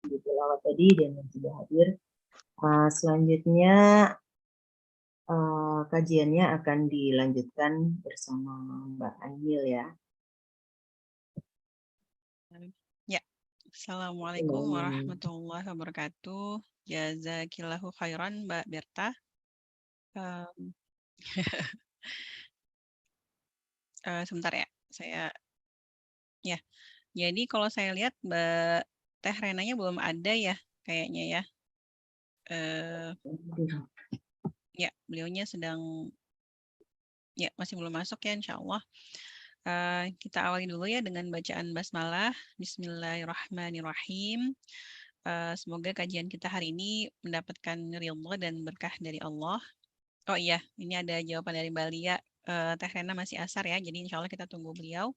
tilawat tadi dan yang sudah hadir. Selanjutnya kajiannya akan dilanjutkan bersama Mbak Ainil ya. Ya, Assalamualaikum warahmatullahi wabarakatuh. Jazakillahu khairan Mbak Berta. Sebentar ya, ya. Jadi kalau saya lihat Mbak Teh Renanya belum ada ya, kayaknya ya. Ya, beliaunya sedang masih belum masuk ya, insya Allah. Kita awali dulu ya dengan bacaan basmalah. Bismillahirrahmanirrahim. Semoga kajian kita hari ini mendapatkan ridha dan berkah dari Allah. Oh iya, ini ada jawaban dari Mbak Lia. Teh Rena masih asar ya, jadi insya Allah kita tunggu beliau.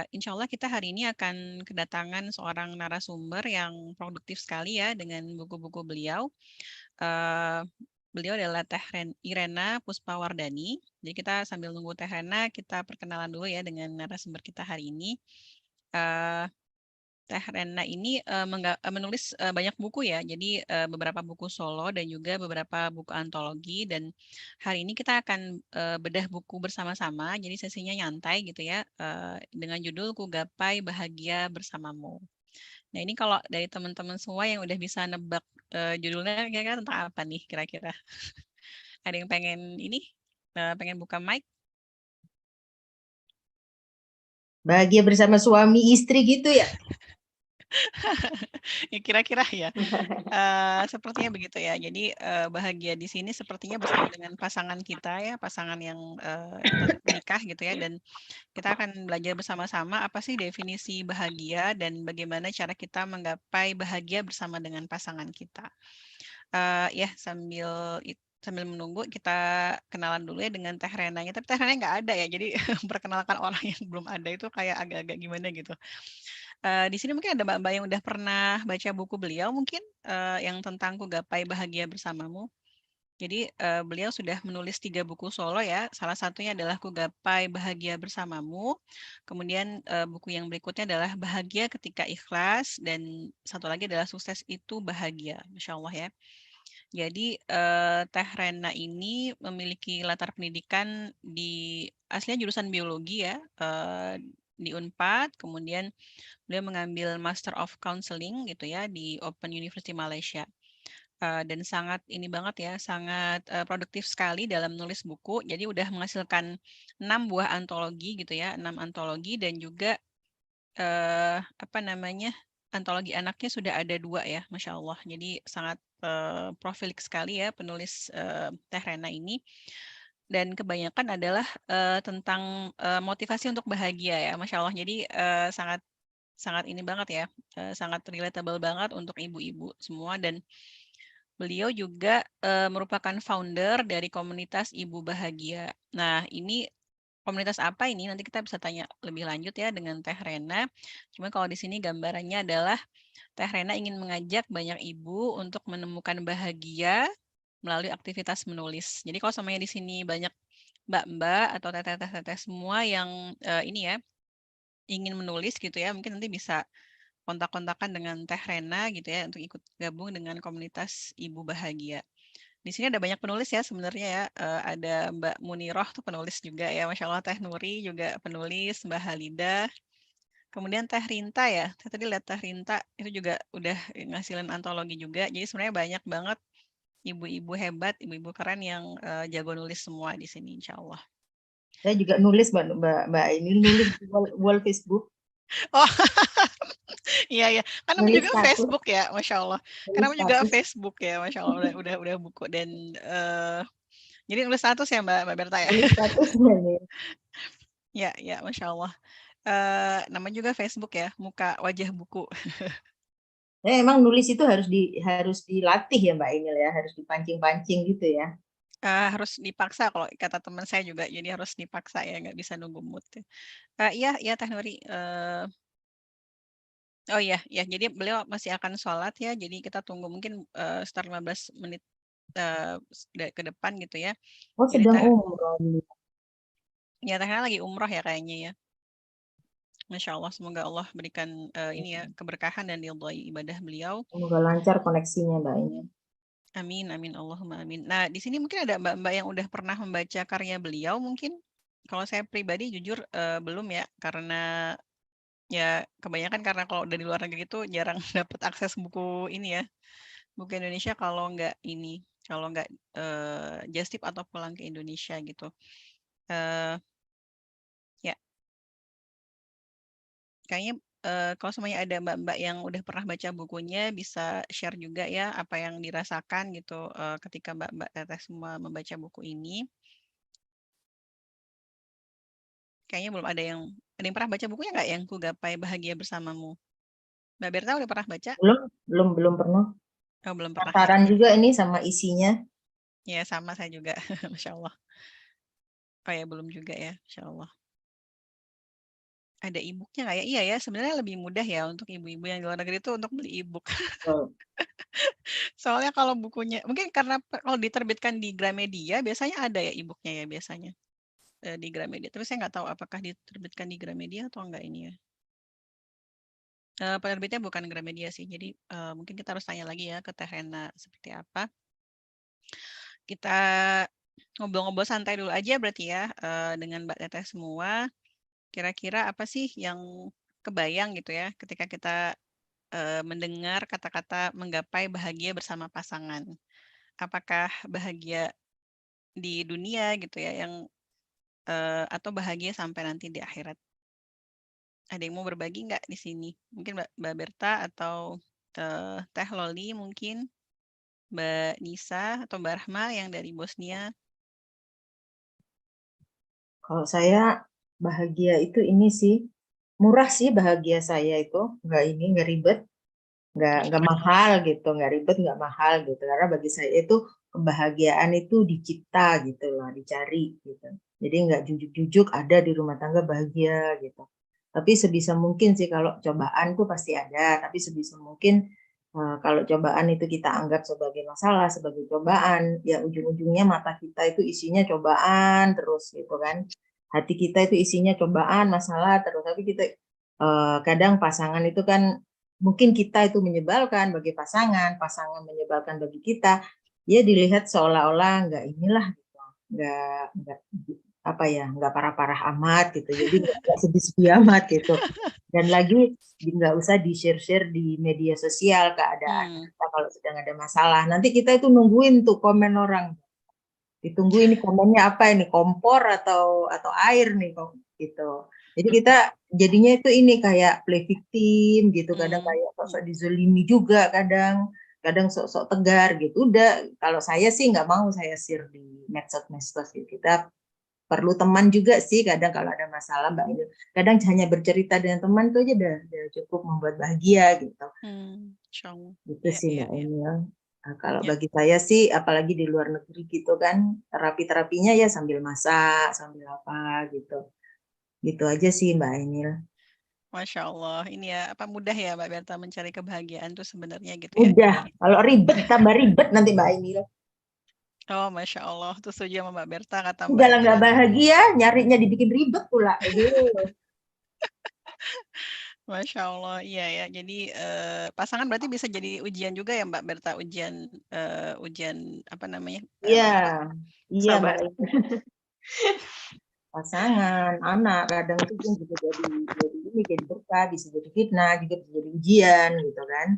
Insya Allah kita hari ini akan kedatangan seorang narasumber yang produktif sekali ya dengan buku-buku beliau. Beliau adalah Teh Irena Puspawardani. Jadi kita sambil nunggu Teh Rena, kita perkenalan dulu ya dengan narasumber kita hari ini. Teh Rena ini menulis banyak buku ya, jadi beberapa buku solo dan juga beberapa buku antologi, dan hari ini kita akan bedah buku bersama-sama, jadi sesinya nyantai gitu ya, dengan judul Ku Gapai Bahagia Bersamamu. Nah ini kalau dari teman-teman semua yang udah bisa nebak judulnya kira-kira tentang apa nih kira-kira? Ada yang pengen pengen buka mic? Bahagia bersama suami istri gitu ya? Ya kira-kira ya. Sepertinya begitu ya. Jadi bahagia di sini sepertinya bersama dengan pasangan kita ya, pasangan yang menikah gitu ya, dan kita akan belajar bersama-sama apa sih definisi bahagia dan bagaimana cara kita menggapai bahagia bersama dengan pasangan kita. Ya sambil menunggu kita kenalan dulu ya dengan Teh Renanya. Tapi Teh Renanya nggak ada ya, jadi perkenalkan orang yang belum ada itu kayak agak-agak gimana gitu. Di sini mungkin ada mbak-mbak yang udah pernah baca buku beliau mungkin yang tentang Ku Gapai Bahagia Bersamamu. Jadi beliau sudah menulis 3 buku solo ya. Salah satunya adalah Ku Gapai Bahagia Bersamamu. Kemudian buku yang berikutnya adalah Bahagia Ketika Ikhlas, dan satu lagi adalah Sukses Itu Bahagia. Masya Allah ya. Jadi Teh Rena ini memiliki latar pendidikan di aslinya jurusan biologi ya, di Unpad, kemudian beliau mengambil Master of Counseling gitu ya di Open University Malaysia. Dan sangat ini banget ya, sangat produktif sekali dalam nulis buku. Jadi udah menghasilkan 6 buah antologi gitu ya, 6 antologi, dan juga antologi anaknya sudah ada 2 ya, Masya Allah. Jadi sangat profilik sekali ya penulis Teh Rena ini. Dan kebanyakan adalah tentang motivasi untuk bahagia ya, Masya Allah. Jadi sangat sangat ini banget ya, sangat relatable banget untuk ibu-ibu semua, dan beliau juga merupakan founder dari komunitas Ibu Bahagia. Nah, ini komunitas apa ini? Nanti kita bisa tanya lebih lanjut ya dengan Teh Rena. Cuma kalau di sini gambarannya adalah Teh Rena ingin mengajak banyak ibu untuk menemukan bahagia melalui aktivitas menulis. Jadi kalau semuanya di sini banyak mbak-mbak atau teteh-teteh semua yang ini ya ingin menulis gitu ya, mungkin nanti bisa kontak-kontakan dengan Teh Rena gitu ya untuk ikut gabung dengan komunitas Ibu Bahagia. Di sini ada banyak penulis ya sebenarnya ya. Ada Mbak Muniroh tuh penulis juga ya. Masya Allah, Teh Nuri juga penulis, Mbak Halida. Kemudian Teh Rinta ya. Saya tadi lihat Teh Rinta itu juga udah ngasilin antologi juga. Jadi sebenarnya banyak banget ibu-ibu hebat, ibu-ibu keren yang jago nulis semua di sini insya Allah. Saya juga nulis Mbak ini nulis di wall Facebook. Oh iya ya, kan namanya Nulis juga status. Facebook ya, Masya Allah. Kan Nulis namanya juga status. Facebook ya, Masya Allah. Udah buku, dan jadi nulis status ya Mbak Berta ya. Nulis statusnya nih. Ya, ya, Masya Allah. Namanya juga Facebook ya, muka wajah buku. Emang nulis itu harus dilatih ya Mbak Inil ya, harus dipancing-pancing gitu ya. Harus dipaksa kalau kata teman saya juga, jadi harus dipaksa ya, nggak bisa nunggu mood. Iya, iya Teh Nuri. Oh iya, ya, jadi beliau masih akan sholat ya, jadi kita tunggu mungkin sekitar 15 menit ke depan gitu ya. Oh, Jadi sedang umroh. ya Teh lagi umroh ya kayaknya ya. Masya Allah, semoga Allah berikan ini ya keberkahan dan diridhoi ibadah beliau. Semoga lancar koneksinya Mbak Inil. Amin, amin, Allahumma amin. Nah, di sini mungkin ada mbak-mbak yang udah pernah membaca karya beliau mungkin. Kalau saya pribadi jujur belum ya, karena ya kebanyakan karena kalau udah di luar negeri itu jarang dapat akses buku ini ya, buku Indonesia kalau nggak ini, kalau nggak just tip atau pulang ke Indonesia gitu. Ya, kayaknya kalau semuanya ada mbak-mbak yang udah pernah baca bukunya bisa share juga ya apa yang dirasakan gitu ketika mbak-mbak teteh semua membaca buku ini. Kayaknya belum ada yang pernah baca bukunya nggak yang Ku Gapai Bahagia Bersamamu? Mbak Berta udah pernah baca? Belum pernah. Oh, belum pernah ya. Penasaran juga ini sama isinya. Ya, sama saya juga. Masya Allah. Oh ya, belum juga ya. Masya Allah. Ada e-booknya nggak ya? Iya ya, sebenarnya lebih mudah ya untuk ibu-ibu yang di luar negeri itu untuk beli e-book. Oh. Soalnya kalau bukunya, mungkin karena kalau diterbitkan di Gramedia, biasanya ada ya e-booknya ya biasanya. Di Gramedia. Tapi saya nggak tahu apakah diterbitkan di Gramedia atau enggak ini ya. Penerbitnya bukan Gramedia sih, jadi mungkin kita harus tanya lagi ya ke Teh Hena seperti apa. Kita ngobrol-ngobrol santai dulu aja berarti ya dengan Mbak Teteh semua. Kira-kira apa sih yang kebayang gitu ya ketika kita mendengar kata-kata menggapai bahagia bersama pasangan. Apakah bahagia di dunia gitu ya yang atau bahagia sampai nanti di akhirat? Ada yang mau berbagi nggak di sini? Mungkin Mbak Berta atau Teh Loli mungkin, Mbak Nisa atau Mbak Rahma yang dari Bosnia. Kalau saya bahagia itu ini sih, murah sih bahagia saya itu, nggak ribet, nggak mahal gitu, nggak ribet, nggak mahal gitu. Karena bagi saya itu kebahagiaan itu dicipta gitu lah, dicari gitu. Jadi nggak jujuk-jujuk ada di rumah tangga bahagia gitu. Tapi sebisa mungkin sih kalau cobaan tuh pasti ada, tapi sebisa mungkin kalau cobaan itu kita anggap sebagai masalah, sebagai cobaan, ya ujung-ujungnya mata kita itu isinya cobaan terus gitu kan. Hati kita itu isinya cobaan, masalah terus. Tapi kita kadang pasangan itu kan mungkin kita itu menyebalkan bagi pasangan, pasangan menyebalkan bagi kita. Ya dilihat seolah-olah nggak inilah gitu, nggak apa ya, nggak parah-parah amat gitu. Jadi nggak sedih-sedih amat gitu. Dan lagi nggak usah di-share-share di media sosial keadaan kita kalau sedang ada masalah. Nanti kita itu nungguin tuh komen orang. Ditunggu ini komennya apa ini, kompor atau air nih kok gitu. Jadi kita jadinya itu ini kayak play victim gitu, kadang kayak sok-sok dizolimi juga, kadang sok-sok tegar gitu. Udah, kalau saya sih nggak mau saya share di medsos gitu. Kita perlu teman juga sih kadang kalau ada masalah Mbak Ida. Kadang hanya bercerita dengan teman itu aja udah cukup membuat bahagia gitu. Gitu Ya, sih ya, Mbak ya. Emil. Nah, kalau bagi saya sih, apalagi di luar negeri gitu kan, terapinya ya sambil masak, sambil apa gitu. Gitu aja sih Mbak Emil. Masya Allah, ini ya apa mudah ya Mbak Berta mencari kebahagiaan tuh sebenarnya gitu ya. Udah, kalau ribet tambah ribet nanti Mbak Emil. Oh, Masya Allah, tuh setuju sama Mbak Berta kata Mbak Udah lah nggak Ajran. bahagia, nyarinya dibikin ribet pula. Masya Allah, iya ya. Jadi pasangan berarti bisa jadi ujian juga ya Mbak Berta, ujian apa namanya? Iya, iya Mbak Sabar. Emil. Pasangan, anak, kadang itu pun juga jadi berkah, bisa jadi fitnah, juga bisa jadi ujian gitu kan.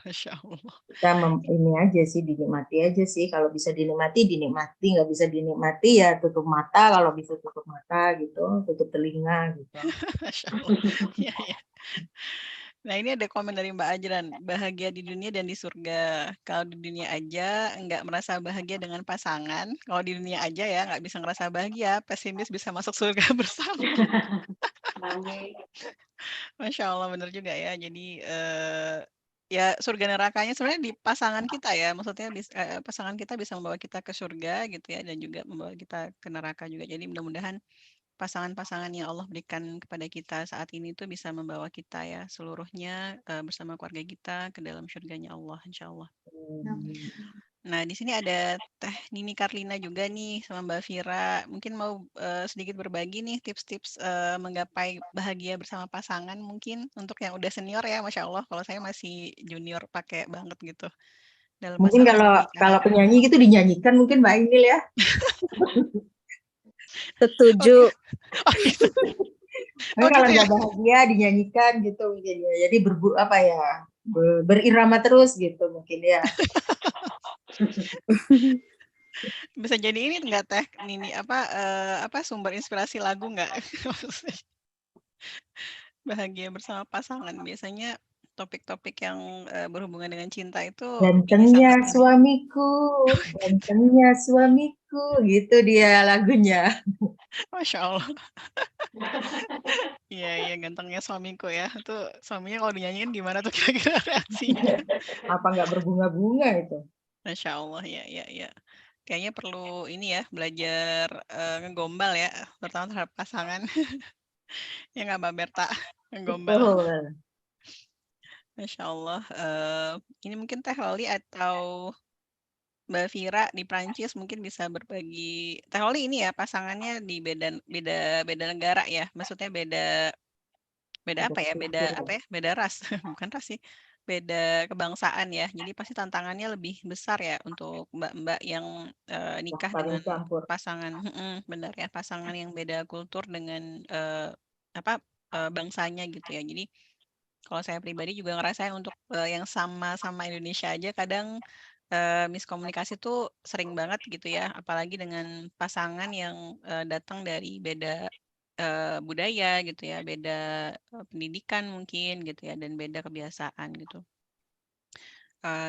Masya Allah. Kita ini aja sih, dinikmati aja sih. Kalau bisa dinikmati, nggak bisa dinikmati ya tutup mata, kalau bisa tutup mata gitu, tutup telinga gitu. Masya Allah. Iya, iya. Nah, ini ada komen dari Mbak Ajran, bahagia di dunia dan di surga. Kalau di dunia aja nggak merasa bahagia dengan pasangan, kalau di dunia aja ya nggak bisa ngerasa bahagia, pesimis bisa masuk surga bersama. Masya Allah, benar juga ya. Jadi ya surga nerakanya sebenarnya di pasangan kita ya. Maksudnya pasangan kita bisa membawa kita ke surga gitu ya, dan juga membawa kita ke neraka juga. Jadi mudah-mudahan pasangan-pasangan yang Allah berikan kepada kita saat ini itu bisa membawa kita ya seluruhnya bersama keluarga kita ke dalam surganya Allah, insya Allah. Nah, di sini ada Teh Nini Karlina juga nih sama Mbak Vira. Mungkin mau sedikit berbagi nih tips-tips menggapai bahagia bersama pasangan mungkin untuk yang udah senior ya, Masya Allah. Kalau saya masih junior pakai banget gitu dalam Mungkin masalah kalau pernikahan. penyanyi gitu dinyanyikan mungkin Mbak Inil ya. Oh, Setuju. oh gitu, Tapi oh kalau gitu ya. nggak bahagia dinyanyikan gitu mungkin ya. Jadi apa ya, berirama terus gitu mungkin ya. Bisa jadi ini nggak Teh Nini apa sumber inspirasi lagu nggak? Bahagia bersama pasangan biasanya topik-topik yang berhubungan dengan cinta itu ini Gantengnya sangat ini. suamiku, gantengnya suamiku, gitu dia lagunya. Masya Allah. Iya, iya, gantengnya suamiku ya. Itu suaminya kalau dinyanyiin gimana tuh kira-kira reaksinya? Apa nggak berbunga-bunga itu? Masya Allah, ya, ya, ya. Kayaknya perlu ini ya, belajar ngegombal ya, terutama terhadap pasangan. Ya nggak Mbak Berta, ngegombal. Betul. Masya Allah. Ini mungkin Teh Loli atau Mbak Vira di Prancis mungkin bisa berbagi. Teh Loli ini ya pasangannya di beda beda beda negara ya, maksudnya beda beda Ada apa ya? Beda kultur, apa ya? Beda ras, bukan ras sih. Beda kebangsaan ya. Jadi pasti tantangannya lebih besar ya untuk mbak-mbak yang nikah saling dengan campur. pasangan, benar ya, pasangan yang beda kultur dengan apa bangsanya gitu ya. Jadi kalau saya pribadi juga ngerasain untuk yang sama-sama Indonesia aja kadang miskomunikasi tuh sering banget gitu ya, apalagi dengan pasangan yang datang dari beda budaya gitu ya, beda pendidikan mungkin gitu ya, dan beda kebiasaan gitu.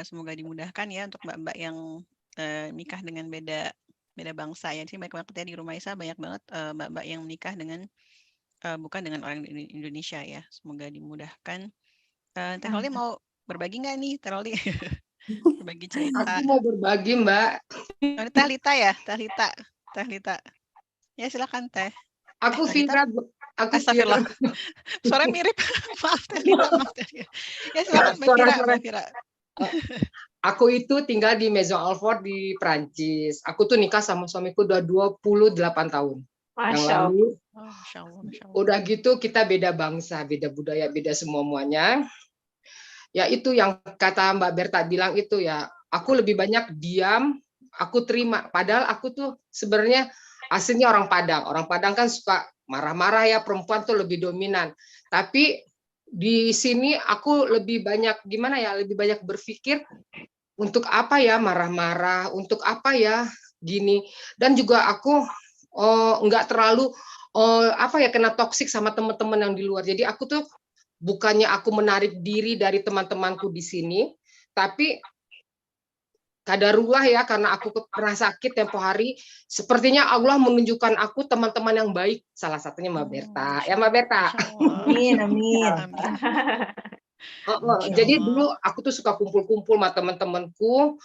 Semoga dimudahkan ya untuk mbak-mbak yang nikah dengan beda beda bangsa ya. Jadi banyak banget ya di rumah Isa banyak banget mbak-mbak yang menikah dengan bukan dengan orang Indonesia ya. Semoga dimudahkan. Teh Loli mau berbagi nggak nih, Teh Loli? Berbagi cerita. Aku mau berbagi, Mbak. Oh, ini Teh Lita ya, Teh Lita, Teh Lita. Ya silakan Teh. Aku Teh Lita. Vira, aku Vira. Astagfirullah. Suara mirip. Maaf Teh Lita, maaf Teh Lita. Ya silakan Mbak Vira, Suara-suara. Mbak Vira. Aku itu tinggal di Maison Alfort di Prancis. Aku tuh nikah sama suamiku udah 28 tahun yang Masya Allah. lalu. Oh, Masya Allah, Masya Allah. Udah gitu kita beda bangsa, beda budaya, beda semua-muanya. Ya itu yang kata Mbak Berta bilang itu ya, aku lebih banyak diam, aku terima. Padahal aku tuh sebenarnya aslinya orang Padang. Orang Padang kan suka marah-marah ya, perempuan tuh lebih dominan. Tapi di sini aku lebih banyak gimana ya, lebih banyak berpikir untuk apa ya marah-marah, untuk apa ya gini. Dan juga aku nggak terlalu apa ya kena toksik sama teman-teman yang di luar. Jadi aku tuh bukannya aku menarik diri dari teman-temanku di sini, tapi kadarullah ya karena aku pernah sakit tempo hari, sepertinya Allah menunjukkan aku teman-teman yang baik. Salah satunya Mbak Berta. Ya Mbak Berta. Masya Allah. Amin, amin. Amin. Masya Jadi Allah. dulu aku tuh suka kumpul-kumpul sama teman-temanku,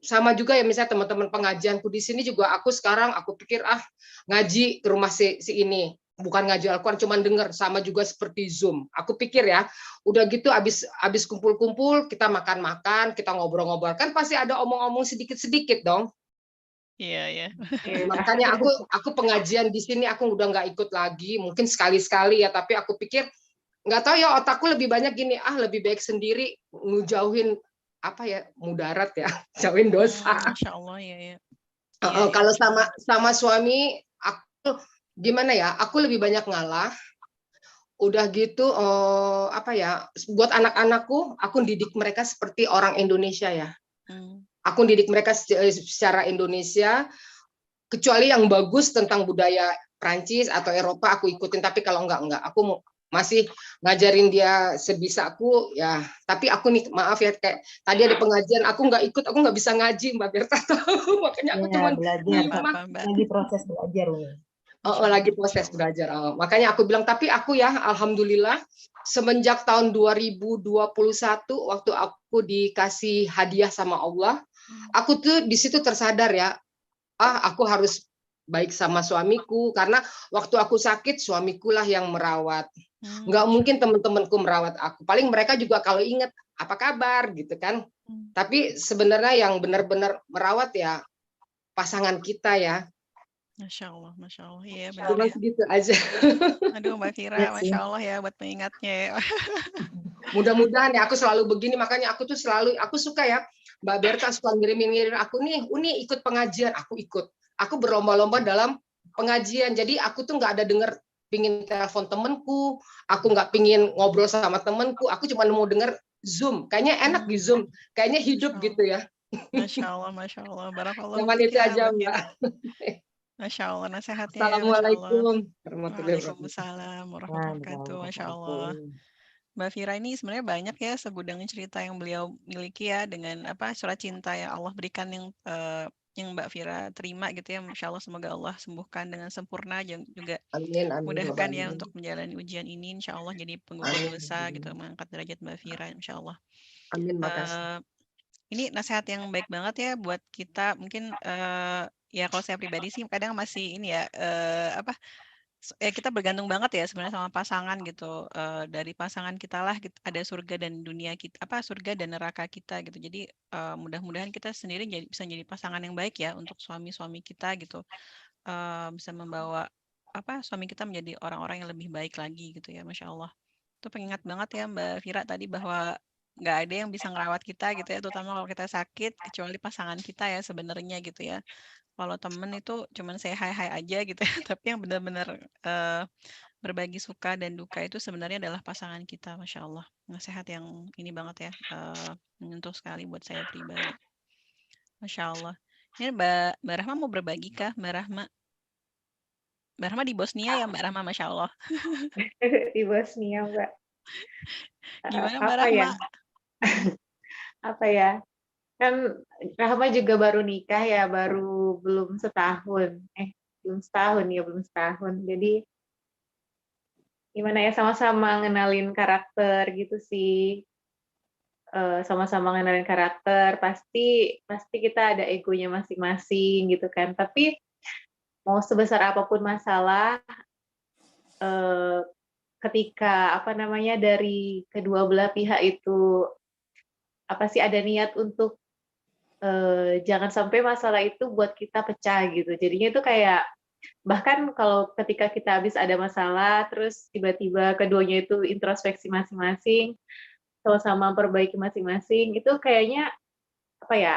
sama juga ya misalnya teman-teman pengajianku di sini juga aku sekarang aku pikir ngaji ke rumah si ini bukan ngaji Al-Quran cuman denger sama juga seperti Zoom. Aku pikir ya, udah gitu abis kumpul-kumpul kita makan-makan, kita ngobrol-ngobrol kan pasti ada omong-omong sedikit-sedikit dong. Iya, ya. Makanya aku pengajian di sini aku udah nggak ikut lagi, mungkin sekali-sekali ya, tapi aku pikir nggak tahu ya otakku lebih banyak gini, lebih baik sendiri ngejauhin apa ya mudarat ya, jauhin dosa. Masya Allah ya, ya. Kalau sama suami aku gimana ya, aku lebih banyak ngalah. Udah gitu apa ya, buat anak-anakku aku didik mereka seperti orang Indonesia ya. Aku didik mereka secara Indonesia, kecuali yang bagus tentang budaya Prancis atau Eropa aku ikutin, tapi kalau enggak aku masih ngajarin dia sebisa aku ya. Tapi aku nih maaf ya, kayak tadi ada pengajian aku nggak ikut, aku nggak bisa ngaji Mbak Berta tahu, makanya aku cuman belajar, Mbak. lagi proses belajar Umi. lagi proses belajar. Makanya aku bilang, tapi aku ya alhamdulillah semenjak tahun 2021 waktu aku dikasih hadiah sama Allah, aku tuh di situ tersadar ya, aku harus baik sama suamiku karena waktu aku sakit suamiku lah yang merawat. Nggak mungkin teman-temanku merawat aku. Paling mereka juga kalau ingat apa kabar gitu kan. Hmm. Tapi sebenarnya yang benar-benar merawat ya pasangan kita ya. Masya Allah, iya benar Cuma ya. segitu aja. Aduh Mbak Iya Fira, sih. Masya Allah ya buat pengingatnya ya. Mudah-mudahan ya, aku selalu begini, makanya aku tuh selalu, aku suka ya, Mbak Berta suka ngirim-ngirim aku nih, Uni ikut pengajian, aku ikut. Aku berlomba-lomba dalam pengajian, jadi aku tuh nggak ada denger pingin telepon temenku, aku nggak pingin ngobrol sama temenku, aku cuma mau denger Zoom. Kayaknya enak di Zoom, kayaknya hidup Masya gitu ya. Masya Allah. Barakallahu Cuman fik itu ya aja, Mbak Fira. Mbak. Masya Allah, nasihatnya ya, Masya Allah. Assalamualaikum warahmatullahi wabarakatuh. Waalaikumsalam warahmatullahi wabarakatuh, Masya Allah. Waalaikumsalam. Mbak Fira ini sebenarnya banyak ya segudang cerita yang beliau miliki ya dengan apa surat cinta yang Allah berikan yang Mbak Fira terima gitu ya. Masya Allah, semoga Allah sembuhkan dengan sempurna dan juga Amin, amin, mudahkan Bapak. ya untuk menjalani ujian ini. Insya Allah jadi penggugur Amin, dosa gitu, mengangkat derajat Mbak Fira, Insya Allah. amin, makasih. Eh, ini nasihat yang baik banget ya buat kita. Mungkin ya kalau saya pribadi sih kadang masih ini ya apa kita bergantung banget ya sebenarnya sama pasangan gitu. Dari pasangan kita lah ada surga dan dunia kita, apa surga dan neraka kita gitu. Jadi mudah-mudahan kita sendiri bisa jadi pasangan yang baik ya untuk suami-suami kita gitu. Bisa membawa apa suami kita menjadi orang-orang yang lebih baik lagi gitu ya, Masya Allah. Itu pengingat banget ya Mbak Fira tadi bahwa nggak ada yang bisa ngerawat kita gitu ya, terutama kalau kita sakit kecuali pasangan kita ya sebenarnya gitu ya. Kalau temen itu cuman say hi aja gitu ya, tapi yang benar-benar berbagi suka dan duka itu sebenarnya adalah pasangan kita, Masya Allah. Nasihat yang ini banget ya, menyentuh sekali buat saya pribadi. Masya Allah. Ini Mbak Rahma mau berbagi kah, Mbak Rahma? Mbak Rahma di Bosnia ya, Mbak Rahma, Masya Allah. Di Bosnia, Mbak. Gimana Mbak Apa ya? Rahma? Apa ya? Kan Rahma juga baru nikah ya, baru belum setahun. Belum setahun ya, belum setahun. Jadi gimana ya, sama-sama ngenalin karakter gitu sih. Sama-sama ngenalin karakter, pasti kita ada egonya masing-masing gitu kan. Tapi mau sebesar apapun masalah, ketika apa namanya dari kedua belah pihak itu apa sih ada niat untuk jangan sampai masalah itu buat kita pecah gitu. Jadinya itu kayak bahkan kalau ketika kita habis ada masalah terus tiba-tiba keduanya itu introspeksi masing-masing, sama-sama perbaiki masing-masing, itu kayaknya apa ya,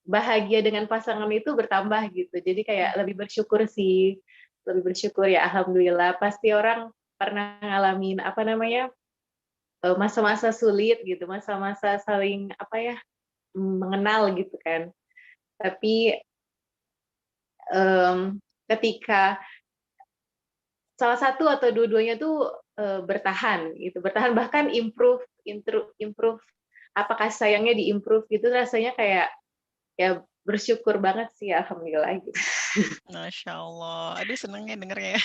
bahagia dengan pasangan itu bertambah gitu. Jadi kayak lebih bersyukur sih, lebih bersyukur ya alhamdulillah. Pasti orang pernah ngalamin apa namanya, masa-masa sulit gitu, masa-masa saling apa ya, mengenal gitu kan. Tapi ketika salah satu atau dua-duanya tuh bertahan gitu, bertahan bahkan improve apa kasih sayangnya diimprove gitu, rasanya kayak ya bersyukur banget sih alhamdulillah gitu. Masya Allah. Aduh senengnya dengernya ya.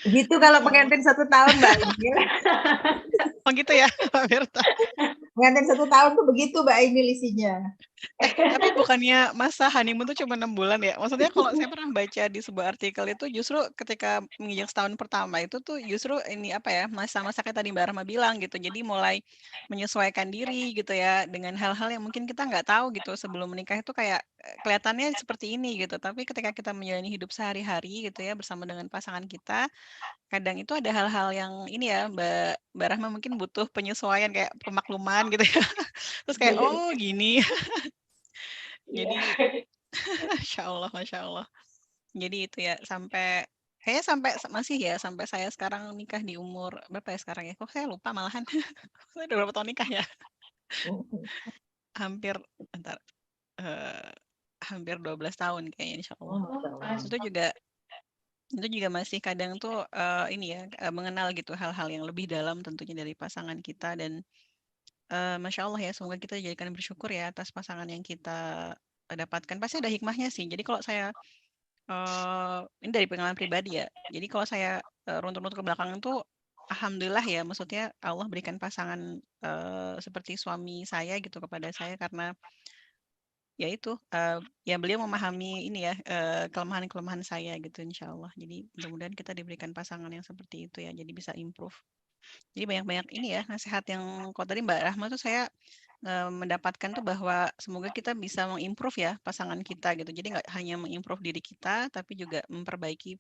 Begitu kalau pengantin 1 tahun, Mbak Ainil. Oh gitu ya, Mbak Berta. Pengantin 1 tahun tuh begitu, Mbak Ainil isinya. Tapi bukannya masa honeymoon tuh cuma 6 bulan ya? Maksudnya kalau saya pernah baca di sebuah artikel itu justru ketika menginjak setahun pertama itu tuh justru ini apa ya, masa-masa kayak tadi Mbak Rahma bilang gitu. Jadi mulai menyesuaikan diri gitu ya dengan hal-hal yang mungkin kita nggak tahu gitu sebelum menikah itu kayak kelihatannya seperti ini gitu. Tapi ketika kita menjalani hidup sehari-hari gitu ya bersama dengan pasangan kita, kadang itu ada hal-hal yang ini ya Mbak Rahma mungkin butuh penyesuaian kayak pemakluman gitu ya. Terus kayak oh gini. Jadi Masya Allah. Jadi itu ya kayaknya sampai masih ya sampai saya sekarang nikah di umur berapa ya sekarang ya? Kok saya lupa malahan. Saya udah berapa tahun nikah ya? Hampir entar hampir 12 tahun kayaknya insya Allah. Itu juga masih kadang tuh ini ya mengenal gitu hal-hal yang lebih dalam tentunya dari pasangan kita dan Masya Allah ya semoga kita dijadikan bersyukur ya atas pasangan yang kita dapatkan. Pasti ada hikmahnya sih. Jadi kalau saya ini dari pengalaman pribadi ya. Jadi kalau saya runut-runut ke belakang itu, alhamdulillah ya, maksudnya Allah berikan pasangan seperti suami saya gitu kepada saya karena ya itu ya beliau memahami ini ya kelemahan-kelemahan saya gitu, insya Allah. Jadi mudah-mudahan kita diberikan pasangan yang seperti itu ya, jadi bisa improve. Jadi banyak-banyak ini ya nasihat yang kalau tadi Mbak Rahma tuh saya mendapatkan tuh bahwa semoga kita bisa mengimprove ya pasangan kita gitu. Jadi nggak hanya mengimprove diri kita, tapi juga memperbaiki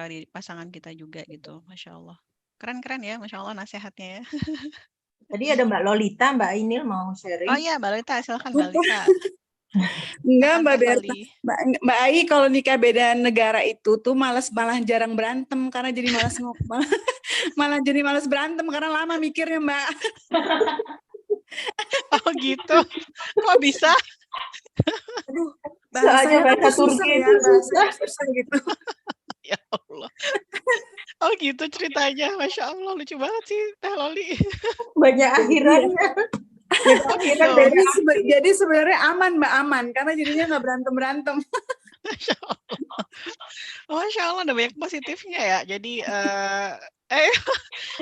diri pasangan kita juga gitu. Masya Allah. Keren-keren ya, Masya Allah nasihatnya ya. Tadi ada Mbak Lolita, Mbak Ainil mau Oh sharing. iya, Mbak Lita, silakan Mbak Lita. Enggak, Silakan Mbak Teh Berta. Loli. Mbak Ai kalau nikah beda negara itu tuh malah jarang berantem karena jadi malah jadi malas berantem karena lama mikirnya, Mbak. Oh gitu. Kok bisa? Aduh, Soalnya bahasanya bahasa tuh susah Turki ya, itu bahasanya susah gitu. Ya Allah. Oh gitu ceritanya. Masya Allah, lucu banget sih Teh Loli. banyak akhirannya. Beda Oh akhiran, gitu. beda Jadi sebenarnya aman, Mbak, aman karena jadinya nggak berantem. Masya Allah. Masya Allah, ada banyak positifnya ya. Jadi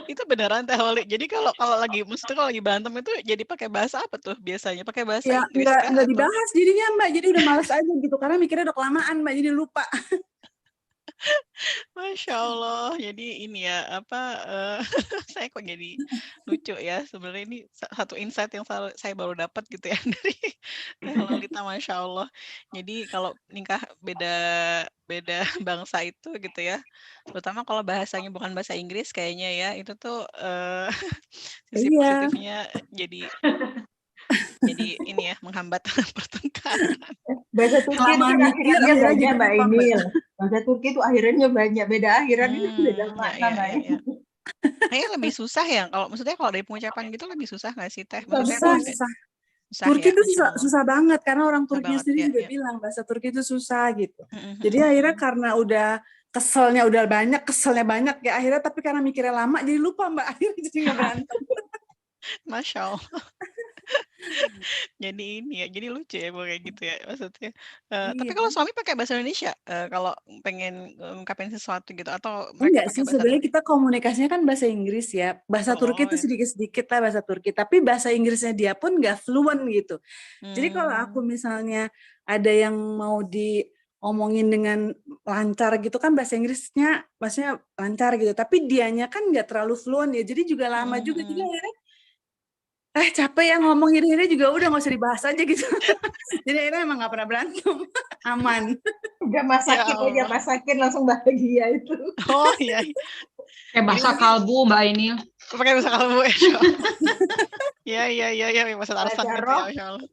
itu beneran Teh Loli. Jadi kalau maksudnya kalau lagi berantem itu jadi pakai bahasa apa tuh biasanya? Pakai bahasa Ya Inggris kah nggak atau? dibahas jadinya, Mbak. Jadi udah males aja gitu karena mikirnya udah kelamaan, Mbak. Jadi lupa. Masya Allah. Jadi ini ya apa saya kok jadi lucu ya. Sebenarnya ini satu insight yang saya baru dapat gitu ya dari Teh Lolita, Masya Allah. Jadi kalau nikah beda bangsa itu gitu ya, terutama kalau bahasanya bukan bahasa Inggris kayaknya ya, itu tuh sisi Iya. positifnya jadi ini ya menghambat pertengkaran. bahasa Turki itu Kelamaan kan mikir, akhirannya akhirnya banyak, jadi Mbak lupa, Mbak. Ainil. Bahasa Turki itu akhirannya banyak, beda akhiran itu beda Ya, makna, Mbak. ya. Kayaknya lebih susah ya maksudnya kalau dari pengucapan gitu lebih susah nggak sih Teh? Maksudnya kalau Susah. susah Turki ya, itu Masya Allah. susah banget karena orang Susah Turkinya banget sendiri ya, juga ya. bilang bahasa Turki itu susah gitu. Jadi akhirnya karena udah keselnya banyak ya akhirnya, tapi karena mikirnya lama jadi lupa, Mbak. Akhirnya jadi nggak berantem. Masya Allah. Jadi ini ya, jadi lucu ya kayak gitu ya maksudnya. Tapi kalau suami pakai bahasa Indonesia kalau pengen ngungkapin sesuatu gitu atau mereka Enggak pakai sih, bahasa sebenarnya Turki? kita komunikasinya kan bahasa Inggris ya. Bahasa Turki Oh itu ya. sedikit-sedikit lah bahasa Turki, tapi bahasa Inggrisnya dia pun nggak fluent gitu. Jadi kalau aku Hmm. misalnya ada yang mau diomongin dengan lancar gitu kan bahasa Inggrisnya maksudnya lancar gitu, tapi dianya kan nggak terlalu fluent ya, jadi juga lama juga. Jadi akhirnya capek ya ngomong ini juga udah nggak usah dibahas aja gitu. Jadi akhirnya emang nggak pernah berantem, aman. Udah Ya masakin aja, Allah. masakin langsung bahagia itu. Oh iya. Kayak bahasa kalbu, Mbak Ainil. Pakai bahasa kalbu ya. Iya, bahasa Tarsan Bahasa gitu roh. ya, Masya Allah.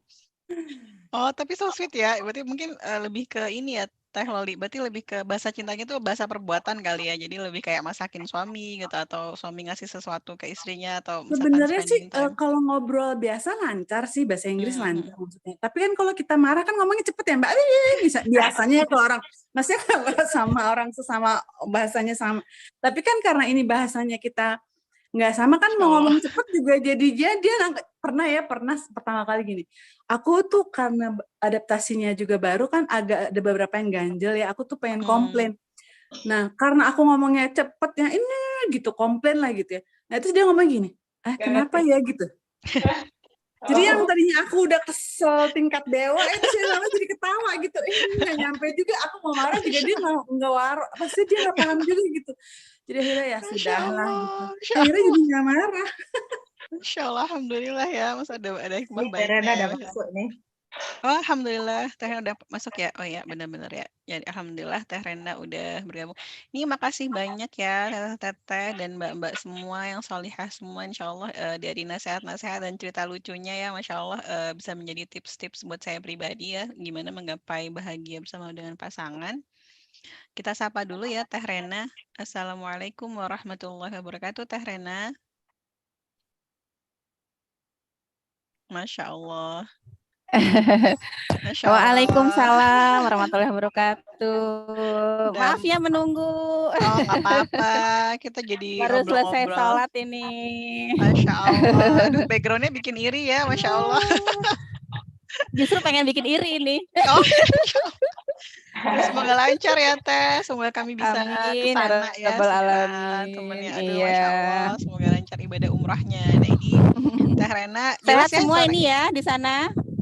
Oh, tapi so sweet ya. Berarti mungkin lebih ke ini ya, Teh Loli. Berarti lebih ke bahasa cintanya tuh bahasa perbuatan kali ya. Jadi lebih kayak masakin suami gitu atau suami ngasih sesuatu ke istrinya atau misalkan Sebenarnya sih spending time. kalau ngobrol biasa lancar sih, bahasa Inggris Hmm. lancar maksudnya. Tapi kan kalau kita marah kan ngomongnya cepet ya, Mbak. Biasanya kalau orang, maksudnya kalau sama orang sesama bahasanya sama. Tapi kan karena ini bahasanya kita nggak sama kan, Masya mau Allah. ngomong cepet juga jadi dia pernah pertama kali gini. Aku tuh karena adaptasinya juga baru kan agak ada beberapa yang ganjel ya. Aku tuh pengen komplain. Nah, karena aku ngomongnya cepet ya ini gitu, komplain lah gitu ya. Nah, terus dia ngomong gini, kenapa ya gitu. Jadi yang tadinya aku udah kesel tingkat dewa, itu saya lama jadi ketawa gitu. Nggak nyampe juga, aku mau marah juga dia nggak waro, pasti dia nggak paham juga gitu. Jadi akhirnya ya sudah lah gitu. Akhirnya jadi nggak marah. Masya Allah, alhamdulillah ya, Mas ada hikmah Ini Teh baiknya Rena ya. ada Masya Allah. masuk nih. Oh, alhamdulillah Teh Rena udah masuk ya. Oh ya, benar-benar ya. Jadi alhamdulillah Teh Rena udah bergabung. Ini makasih banyak ya Teteh dan Mbak-mbak semua yang solihah semua, insya Allah dari nasihat-nasihat dan cerita lucunya ya, Masya Allah bisa menjadi tips-tips buat saya pribadi ya, gimana menggapai bahagia bersama dengan pasangan. Kita sapa dulu ya Teh Rena. Assalamualaikum warahmatullahi wabarakatuh, Teh Rena. Masya Allah. Masya Allah. Waalaikumsalam warahmatullahi wabarakatuh. Maaf ya menunggu. Oh, nggak apa-apa. Kita jadi Baru selesai ngobrol-ngobrol. sholat ini. Masya Allah. Aduh, backgroundnya bikin iri ya, Masya Allah. Justru pengen bikin iri ini. Oh, semoga lancar ya Teh. Semoga kami bisa Amin, kesana ya. Rabbal Segera alamin. temennya. Aduh, Iya. Masya Allah. Semoga lancar ibadah umrahnya. Nah ini Teh Rena. Sehat Jelas ya semua suara- ini ya di sana.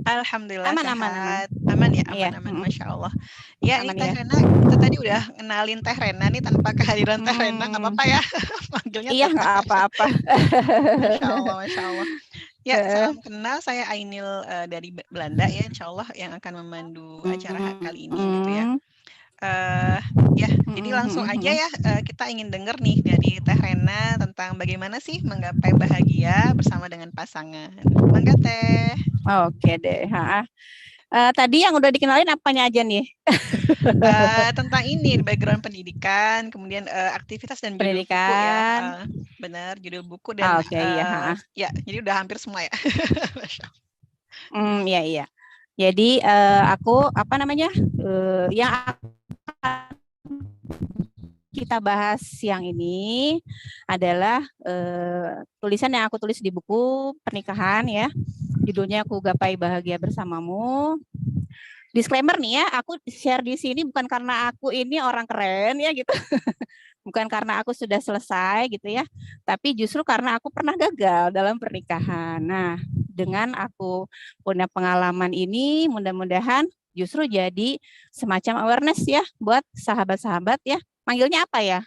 Alhamdulillah Aman, sehat. aman, aman. Aman ya, Iya, aman, Masya Allah. Ya, ini aman Teh ya. Rena, kita tadi udah kenalin Teh Rena nih tanpa kehadiran Teh Rena, nggak apa-apa ya? Manggilnya Iya, tetap nggak Teh. apa-apa. Masya Allah, Masya Allah. Ya, salam kenal. Saya Ainil dari Belanda ya, Insya Allah yang akan memandu acara kali ini gitu ya. Ya, jadi langsung aja ya, kita ingin dengar nih dari Teh Rena tentang bagaimana sih menggapai bahagia bersama dengan pasangan. Mangga Teh. Oke deh. Tadi yang udah dikenalin apanya aja nih? Tentang ini background pendidikan, kemudian aktivitas dan judul buku ya, Pendidikan. benar judul buku dan Oke, iya. ya, jadi udah hampir semua ya. Masya Allah. Iya. Jadi aku apa namanya? Yang akan kita bahas siang ini adalah tulisan yang aku tulis di buku pernikahan ya. Judulnya Aku Gapai Bahagia Bersamamu. Disclaimer nih ya, aku share di sini bukan karena aku ini orang keren ya gitu. Bukan karena aku sudah selesai gitu ya, tapi justru karena aku pernah gagal dalam pernikahan. Nah, dengan aku punya pengalaman ini, mudah-mudahan justru jadi semacam awareness ya buat sahabat-sahabat ya. Manggilnya apa ya?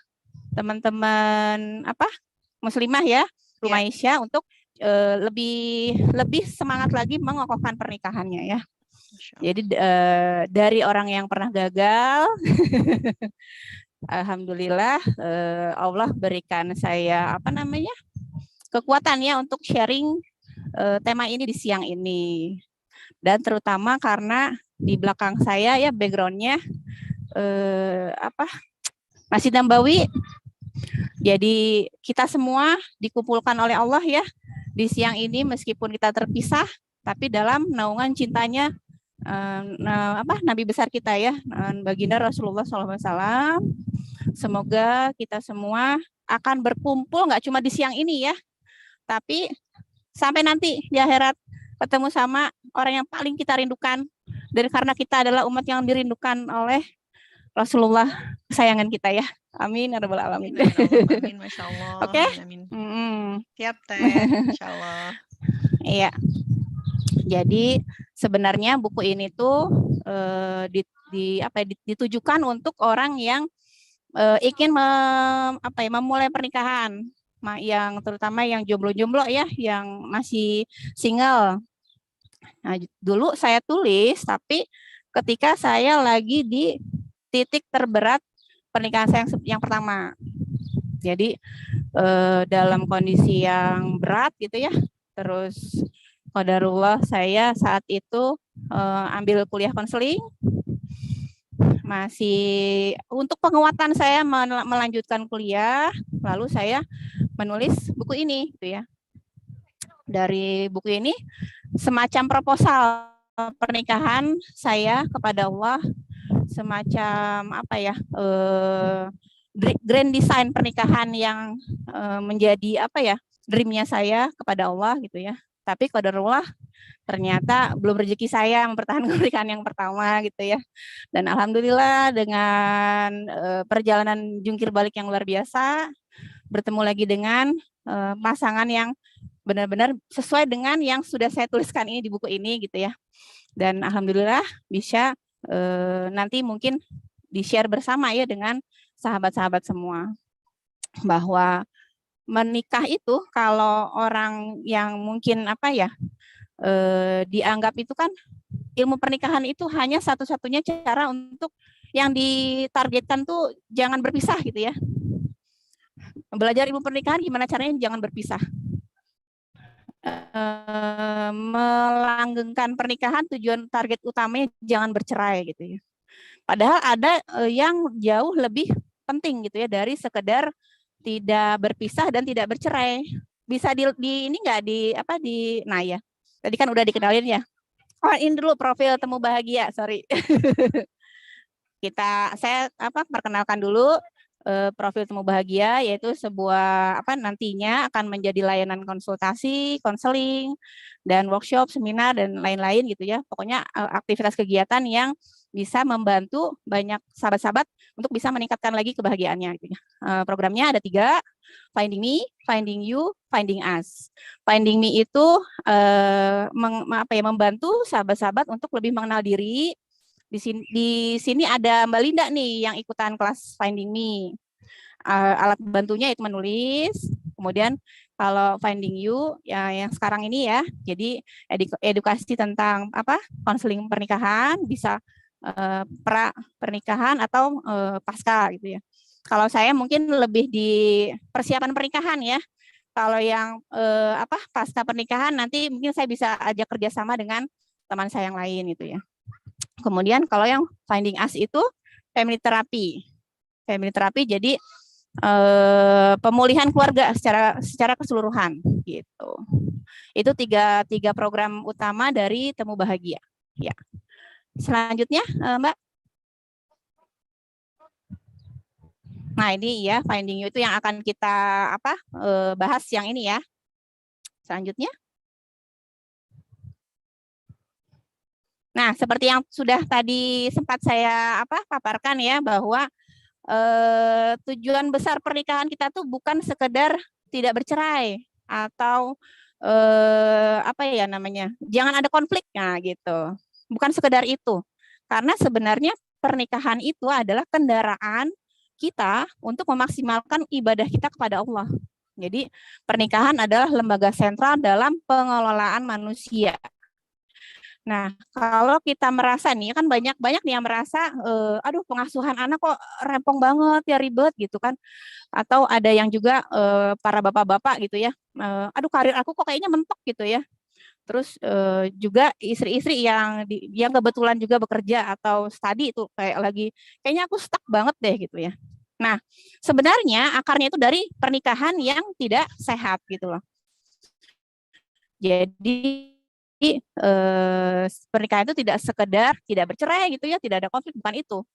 Teman-teman apa? Muslimah ya, Rumaisyah untuk lebih semangat lagi mengokohkan pernikahannya ya. Jadi dari orang yang pernah gagal, alhamdulillah Allah berikan saya apa namanya kekuatan ya untuk sharing tema ini di siang ini. Dan terutama karena di belakang saya ya backgroundnya Masjid Nabawi. Jadi kita semua dikumpulkan oleh Allah ya di siang ini meskipun kita terpisah, tapi dalam naungan cintanya Nabi besar kita ya, baginda Rasulullah SAW. Semoga kita semua akan berkumpul nggak cuma di siang ini ya, tapi sampai nanti di akhirat ketemu sama orang yang paling kita rindukan. Dan karena kita adalah umat yang dirindukan oleh Rasulullah kesayangan kita ya. Amin ya rabbal alamin. Amin, Masya Allah. Oke. Amin. Siap Teh, Insya Allah. Iya. Jadi sebenarnya buku ini tuh ditujukan untuk orang yang ingin memulai pernikahan, yang terutama yang jomblo-jomblo ya, yang masih single. Nah, dulu saya tulis, tapi ketika saya lagi di titik terberat pernikahan saya yang pertama. Jadi dalam kondisi yang berat gitu ya. Terus qadarullah saya saat itu ambil kuliah konseling. Masih untuk penguatan saya melanjutkan kuliah, lalu saya menulis buku ini gitu ya. Dari buku ini semacam proposal pernikahan saya kepada Allah, semacam grand design pernikahan yang menjadi dreamnya saya kepada Allah gitu ya. Tapi qadarullah ternyata belum rezeki saya mempertahankan pernikahan yang pertama gitu ya. Dan alhamdulillah dengan perjalanan jungkir balik yang luar biasa, bertemu lagi dengan pasangan yang benar-benar sesuai dengan yang sudah saya tuliskan ini di buku ini gitu ya. Dan alhamdulillah bisa nanti mungkin di-share bersama ya dengan sahabat-sahabat semua, bahwa menikah itu kalau orang yang mungkin dianggap itu kan ilmu pernikahan itu hanya satu-satunya cara untuk yang ditargetkan tuh jangan berpisah gitu ya. Belajar ilmu pernikahan gimana caranya jangan berpisah. Melanggengkan pernikahan tujuan target utamanya jangan bercerai gitu ya. Padahal ada yang jauh lebih penting gitu ya dari sekedar tidak berpisah dan tidak bercerai. Bisa di ini enggak nah ya. Tadi kan udah dikenalin ya. Oh, ini dulu profil Temu Bahagia, sorry. Saya perkenalkan dulu. profil Temu Bahagia, yaitu sebuah nantinya akan menjadi layanan konsultasi, konseling, dan workshop, seminar, dan lain-lain gitu ya. Pokoknya aktivitas kegiatan yang bisa membantu banyak sahabat-sahabat untuk bisa meningkatkan lagi kebahagiaannya gitu ya. Programnya ada 3, Finding Me, Finding You, Finding Us. Finding Me itu membantu sahabat-sahabat untuk lebih mengenal diri. Di sini ada Mbak Linda nih yang ikutan kelas Finding Me. Alat bantunya itu menulis. Kemudian kalau Finding You yang sekarang ini ya, jadi edukasi tentang konseling pernikahan, bisa pra pernikahan atau pasca gitu ya. Kalau saya mungkin lebih di persiapan pernikahan ya. Kalau yang pasca pernikahan nanti mungkin saya bisa ajak kerjasama dengan teman saya yang lain gitu ya. Kemudian kalau yang Finding Us itu family therapy. Family therapy jadi pemulihan keluarga secara keseluruhan gitu. Itu tiga program utama dari Temu Bahagia. Ya. Selanjutnya, Mbak. Nah, ini ya Finding You itu yang akan kita bahas yang ini ya. Selanjutnya. Nah, seperti yang sudah tadi sempat saya paparkan ya, bahwa tujuan besar pernikahan kita tuh bukan sekedar tidak bercerai atau jangan ada konflik, nah gitu. Bukan sekedar itu. Karena sebenarnya pernikahan itu adalah kendaraan kita untuk memaksimalkan ibadah kita kepada Allah. Jadi pernikahan adalah lembaga sentral dalam pengelolaan manusia. Nah, kalau kita merasa nih, kan banyak nih yang merasa, aduh pengasuhan anak kok rempong banget ya, ribet gitu kan. Atau ada yang juga para bapak-bapak gitu ya, aduh karir aku kok kayaknya mentok gitu ya. Terus juga istri-istri yang kebetulan juga bekerja atau studi itu kayaknya aku stuck banget deh gitu ya. Nah, sebenarnya akarnya itu dari pernikahan yang tidak sehat gitu loh. Jadi pernikahan itu tidak sekedar tidak bercerai gitu ya, tidak ada konflik, bukan itu.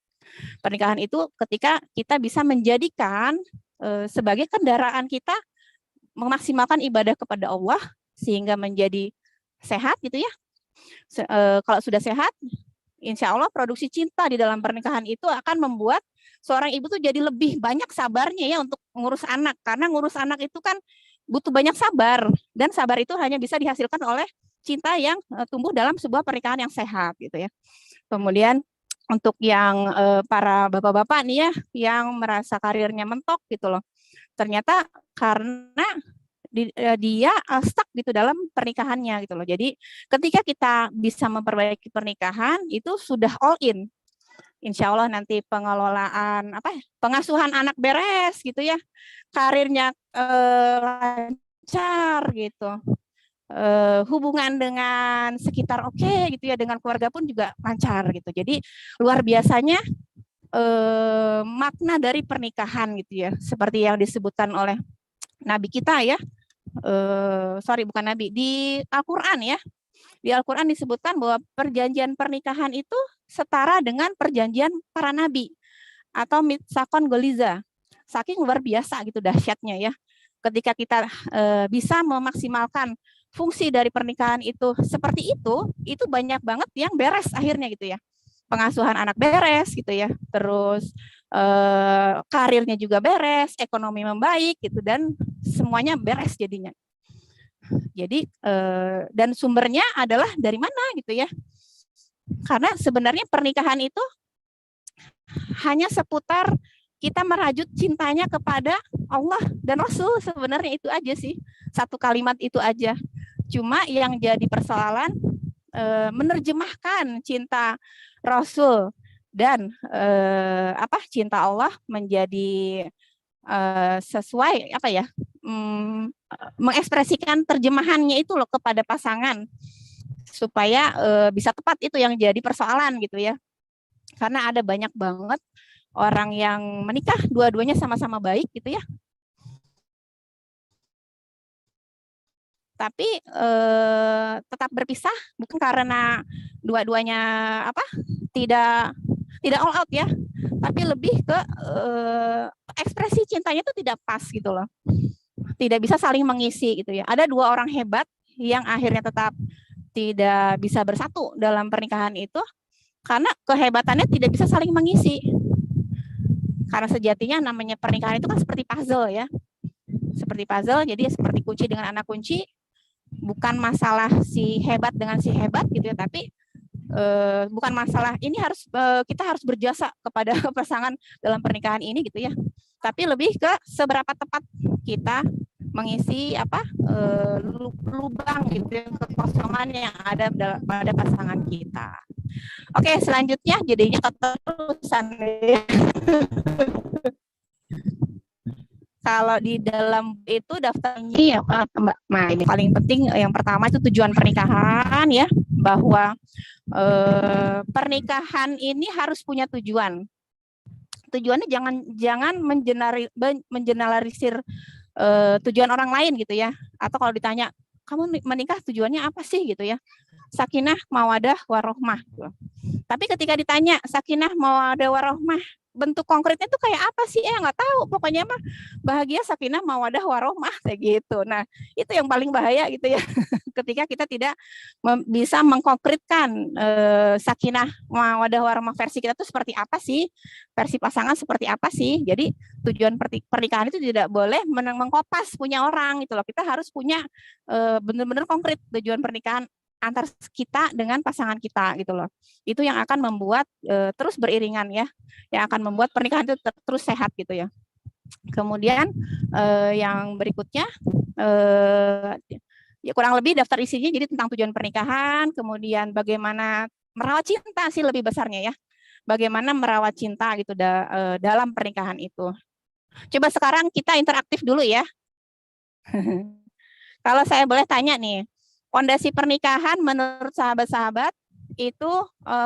Pernikahan itu ketika kita bisa menjadikan sebagai kendaraan kita memaksimalkan ibadah kepada Allah sehingga menjadi sehat gitu ya. Kalau sudah sehat, insya Allah produksi cinta di dalam pernikahan itu akan membuat seorang ibu tuh jadi lebih banyak sabarnya ya untuk ngurus anak. Karena ngurus anak itu kan butuh banyak sabar. Dan sabar itu hanya bisa dihasilkan oleh cinta yang tumbuh dalam sebuah pernikahan yang sehat gitu ya. Kemudian untuk yang para bapak-bapak nih ya, yang merasa karirnya mentok gitu loh. Ternyata karena dia stuck gitu dalam pernikahannya gitu loh. Jadi ketika kita bisa memperbaiki pernikahan itu sudah all in. Insya Allah nanti pengelolaan pengasuhan anak beres gitu ya, karirnya lancar gitu, hubungan dengan sekitar oke gitu ya, dengan keluarga pun juga lancar gitu. Jadi luar biasanya makna dari pernikahan gitu ya, seperti yang disebutkan oleh Nabi kita ya. Bukan Nabi, di Al-Quran ya. Di Al-Quran disebutkan bahwa perjanjian pernikahan itu setara dengan perjanjian para nabi atau mitsakon goliza. Saking luar biasa gitu dahsyatnya ya. Ketika kita bisa memaksimalkan fungsi dari pernikahan itu seperti itu banyak banget yang beres akhirnya gitu ya. Pengasuhan anak beres gitu ya. Terus karirnya juga beres, ekonomi membaik gitu, dan semuanya beres jadinya. Jadi dan sumbernya adalah dari mana gitu ya? Karena sebenarnya pernikahan itu hanya seputar kita merajut cintanya kepada Allah dan Rasul, sebenarnya itu aja sih, satu kalimat itu aja. Cuma yang jadi persoalan menerjemahkan cinta Rasul dan cinta Allah menjadi sesuai mengekspresikan terjemahannya itu loh kepada pasangan supaya bisa tepat, itu yang jadi persoalan gitu ya. Karena ada banyak banget orang yang menikah dua-duanya sama-sama baik gitu ya, tapi tetap berpisah bukan karena dua-duanya tidak all out ya, tapi lebih ke ekspresi cintanya itu tidak pas gitu loh. Tidak bisa saling mengisi gitu ya. Ada dua orang hebat yang akhirnya tetap tidak bisa bersatu dalam pernikahan itu karena kehebatannya tidak bisa saling mengisi. Karena sejatinya namanya pernikahan itu kan seperti puzzle ya. Seperti puzzle, jadi seperti kunci dengan anak kunci, bukan masalah si hebat dengan si hebat gitu ya, tapi bukan masalah ini harus kita harus berjasa kepada pasangan dalam pernikahan ini gitu ya. Tapi lebih ke seberapa tepat kita mengisi lubang gitu ya, kekosongan yang ada pada pasangan kita. Oke, selanjutnya jadinya keterusan. Kalau di dalam itu daftarnya ya Mbak. Nah, ini paling penting yang pertama itu tujuan pernikahan ya, bahwa pernikahan ini harus punya tujuan. Tujuannya jangan mengeneralisir tujuan orang lain gitu ya. Atau kalau ditanya, kamu menikah tujuannya apa sih gitu ya? Sakinah, mawadah, warohmah. Gitu. Tapi ketika ditanya sakinah, mawadah, warohmah, bentuk konkretnya tuh kayak apa sih? Nggak tahu. Pokoknya mah bahagia, sakinah, mawadah, warohmah kayak gitu. Nah, itu yang paling bahaya gitu ya. Ketika kita tidak bisa mengkonkretkan sakinah, mawadah, warohmah versi kita tuh seperti apa sih? Versi pasangan seperti apa sih? Jadi tujuan pernikahan itu tidak boleh mengkopas punya orang gitu loh. Kita harus punya benar-benar konkret tujuan pernikahan antar kita dengan pasangan kita gitu loh. Itu yang akan membuat terus beriringan ya, yang akan membuat pernikahan itu terus sehat gitu ya. Kemudian yang berikutnya ya kurang lebih daftar isinya jadi tentang tujuan pernikahan, kemudian bagaimana merawat cinta sih lebih besarnya ya. Bagaimana merawat cinta gitu dalam pernikahan itu. Coba sekarang kita interaktif dulu ya. Kalau saya boleh tanya nih, fondasi pernikahan menurut sahabat-sahabat itu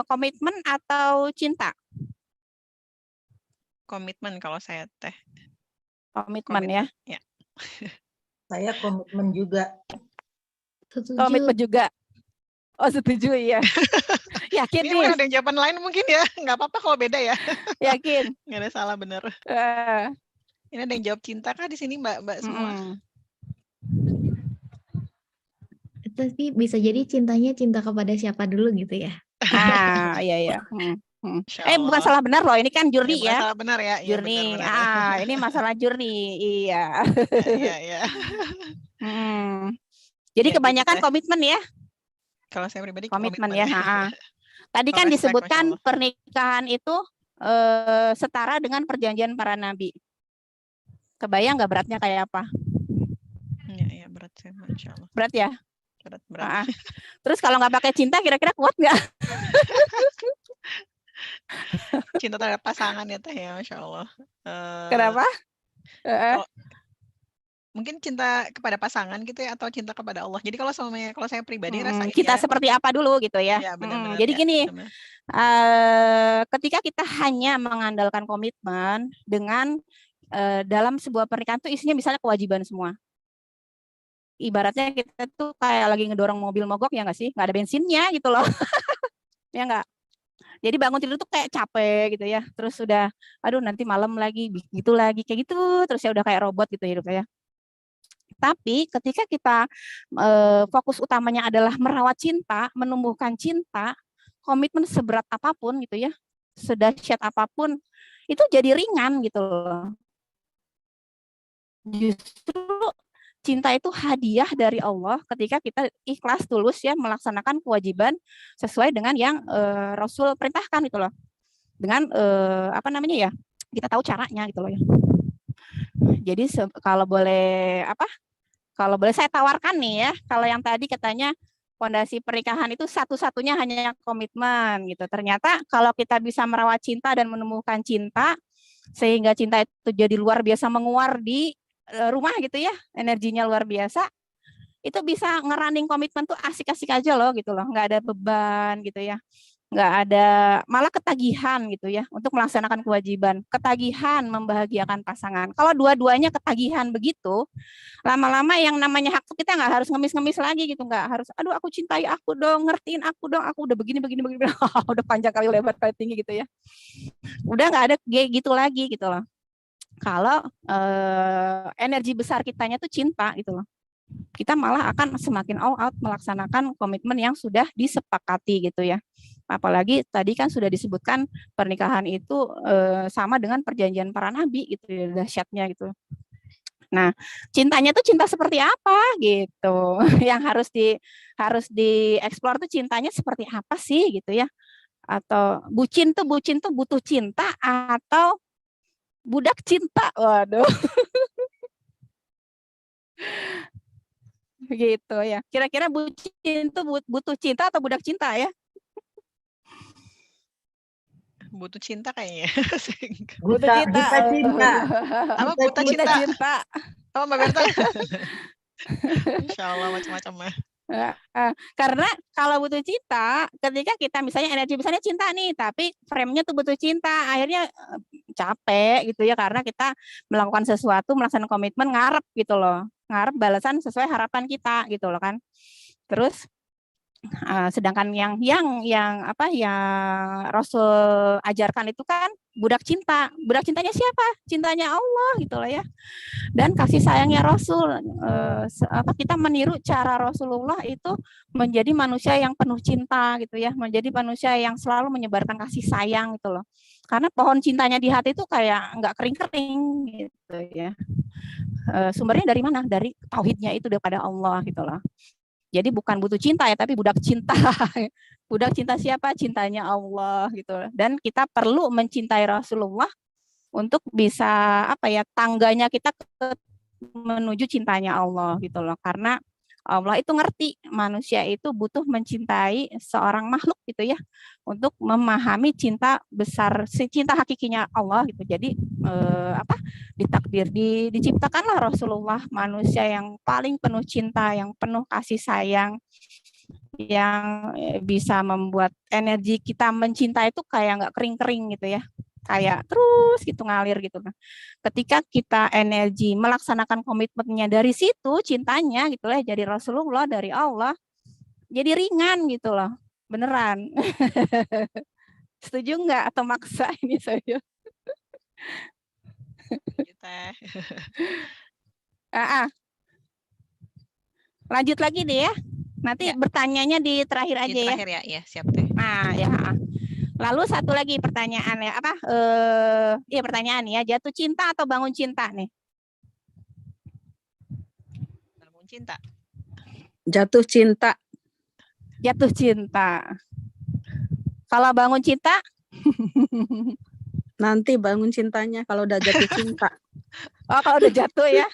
komitmen atau cinta? Komitmen kalau saya teh. Komitmen ya. Ya. Saya komitmen juga. Komitmen juga. Oh setuju ya. Yakin Ini nih. ada yang jawaban lain mungkin ya. Nggak apa-apa kalau beda ya. Yakin. Nggak ada salah bener. Ini ada yang jawab cinta kah di sini Mbak semua? Tapi bisa jadi cintanya cinta kepada siapa dulu gitu ya. Iya. Bukan salah benar loh, ini kan journey ya. Salah benar ya. Journey. Benar. Ini masalah journey. Iya. Iya. Jadi Ya, kebanyakan gitu, komitmen ya. Kalau saya pribadi Komitmen ya. Tadi kan Respect, disebutkan Masya Allah. pernikahan itu setara dengan perjanjian para nabi. Kebayang nggak beratnya kayak apa? Iya berat sih, Masya Allah. Berat ya? Berat. Terus kalau nggak pakai cinta kira-kira kuat nggak? Cinta terhadap pasangan ya teh ya, Masya Allah. Kenapa? Mungkin cinta kepada pasangan gitu ya, atau cinta kepada Allah. Jadi kalau saya pribadi rasa kita ya, seperti apa dulu gitu ya. Ya, benar-benar, Jadi ya, gini, benar. ketika kita hanya mengandalkan komitmen dengan dalam sebuah pernikahan itu isinya misalnya kewajiban semua. Ibaratnya kita tuh kayak lagi ngedorong mobil mogok ya nggak sih? Nggak ada bensinnya gitu loh. Ya nggak? Jadi bangun tidur tuh kayak capek gitu ya. Terus udah, aduh nanti malam lagi, gitu lagi, kayak gitu. Terus ya udah kayak robot gitu hidupnya ya. Tapi ketika kita fokus utamanya adalah merawat cinta, menumbuhkan cinta, komitmen seberat apapun gitu ya, sedahsyat apapun, itu jadi ringan gitu loh. Justru cinta itu hadiah dari Allah ketika kita ikhlas tulus ya melaksanakan kewajiban sesuai dengan yang Rasul perintahkan gitu loh. Dengan kita tahu caranya gitu loh ya. Jadi kalau boleh saya tawarkan nih ya, kalau yang tadi katanya fondasi pernikahan itu satu-satunya hanya komitmen gitu. Ternyata kalau kita bisa merawat cinta dan menumbuhkan cinta sehingga cinta itu jadi luar biasa menguar di rumah gitu ya, energinya luar biasa, itu bisa ngerunning komitmen tuh asik-asik aja loh gitu loh, nggak ada beban gitu ya, nggak ada malah ketagihan gitu ya untuk melaksanakan kewajiban, ketagihan membahagiakan pasangan. Kalau dua-duanya ketagihan begitu, lama-lama yang namanya hak kita nggak harus ngemis-ngemis lagi gitu, nggak harus, aduh aku cintai aku dong, ngertiin aku dong, aku udah begini, udah panjang kali lebar kali tinggi gitu ya, udah nggak ada gitu lagi gitu loh. kalau energi besar kitanya tuh cinta gitu loh. Kita malah akan semakin all out melaksanakan komitmen yang sudah disepakati gitu ya. Apalagi tadi kan sudah disebutkan pernikahan itu sama dengan perjanjian para nabi gitu ya, dahsyatnya gitu. Nah, cintanya tuh cinta seperti apa gitu. Yang harus dieksplor tuh cintanya seperti apa sih gitu ya. Atau bucin tuh butuh cinta atau budak cinta. Waduh. Gitu ya. Kira-kira bucin tuh butuh cinta atau budak cinta ya? Butuh cinta kayaknya. Butuh Buta, cinta. buta cinta. Apa Buta buta Butuh cinta? cinta. Oh, Mbak Berta. Insya Allah macam-macam mah. Karena kalau butuh cinta, ketika kita misalnya energi besarnya cinta nih, tapi frame-nya tuh butuh cinta, akhirnya capek gitu ya, karena kita melakukan sesuatu, melaksanakan komitmen, ngarep gitu loh, ngarep balasan sesuai harapan kita gitu loh kan. Terus sedangkan yang Rasul ajarkan itu kan budak cinta. Budak cintanya siapa? Cintanya Allah gitu loh ya. Dan kasih sayangnya Rasul, kita meniru cara Rasulullah itu menjadi manusia yang penuh cinta gitu ya, menjadi manusia yang selalu menyebarkan kasih sayang gitu loh. Karena pohon cintanya di hati itu kayak nggak kering-kering gitu ya. Sumbernya dari mana? Dari tauhidnya itu daripada Allah gitu loh. Jadi bukan butuh cinta ya, tapi budak cinta. Budak cinta siapa? Cintanya Allah gitu. Dan kita perlu mencintai Rasulullah untuk bisa tangganya kita menuju cintanya Allah gitu loh. Karena Allah itu ngerti manusia itu butuh mencintai seorang makhluk gitu ya, untuk memahami cinta besar, cinta hakikinya Allah gitu. Jadi diciptakanlah Rasulullah, manusia yang paling penuh cinta, yang penuh kasih sayang, yang bisa membuat energi kita mencinta itu kayak nggak kering-kering gitu ya, kayak terus gitu ngalir gitu. Nah, ketika kita energi melaksanakan komitmennya dari situ, cintanya gitu lah, jadi Rasulullah dari Allah, jadi ringan gitu loh, beneran. Setuju nggak atau maksa ini saya? Lanjut lagi deh ya. Nanti bertanyanya di terakhir aja di terakhir ya, siap deh. Nah ya. Lalu satu lagi pertanyaan ya, pertanyaan ya, jatuh cinta atau bangun cinta nih? Bangun cinta. Jatuh cinta. Jatuh cinta. Kalau bangun cinta? Nanti bangun cintanya kalau udah jatuh cinta. Oh, kalau udah jatuh ya?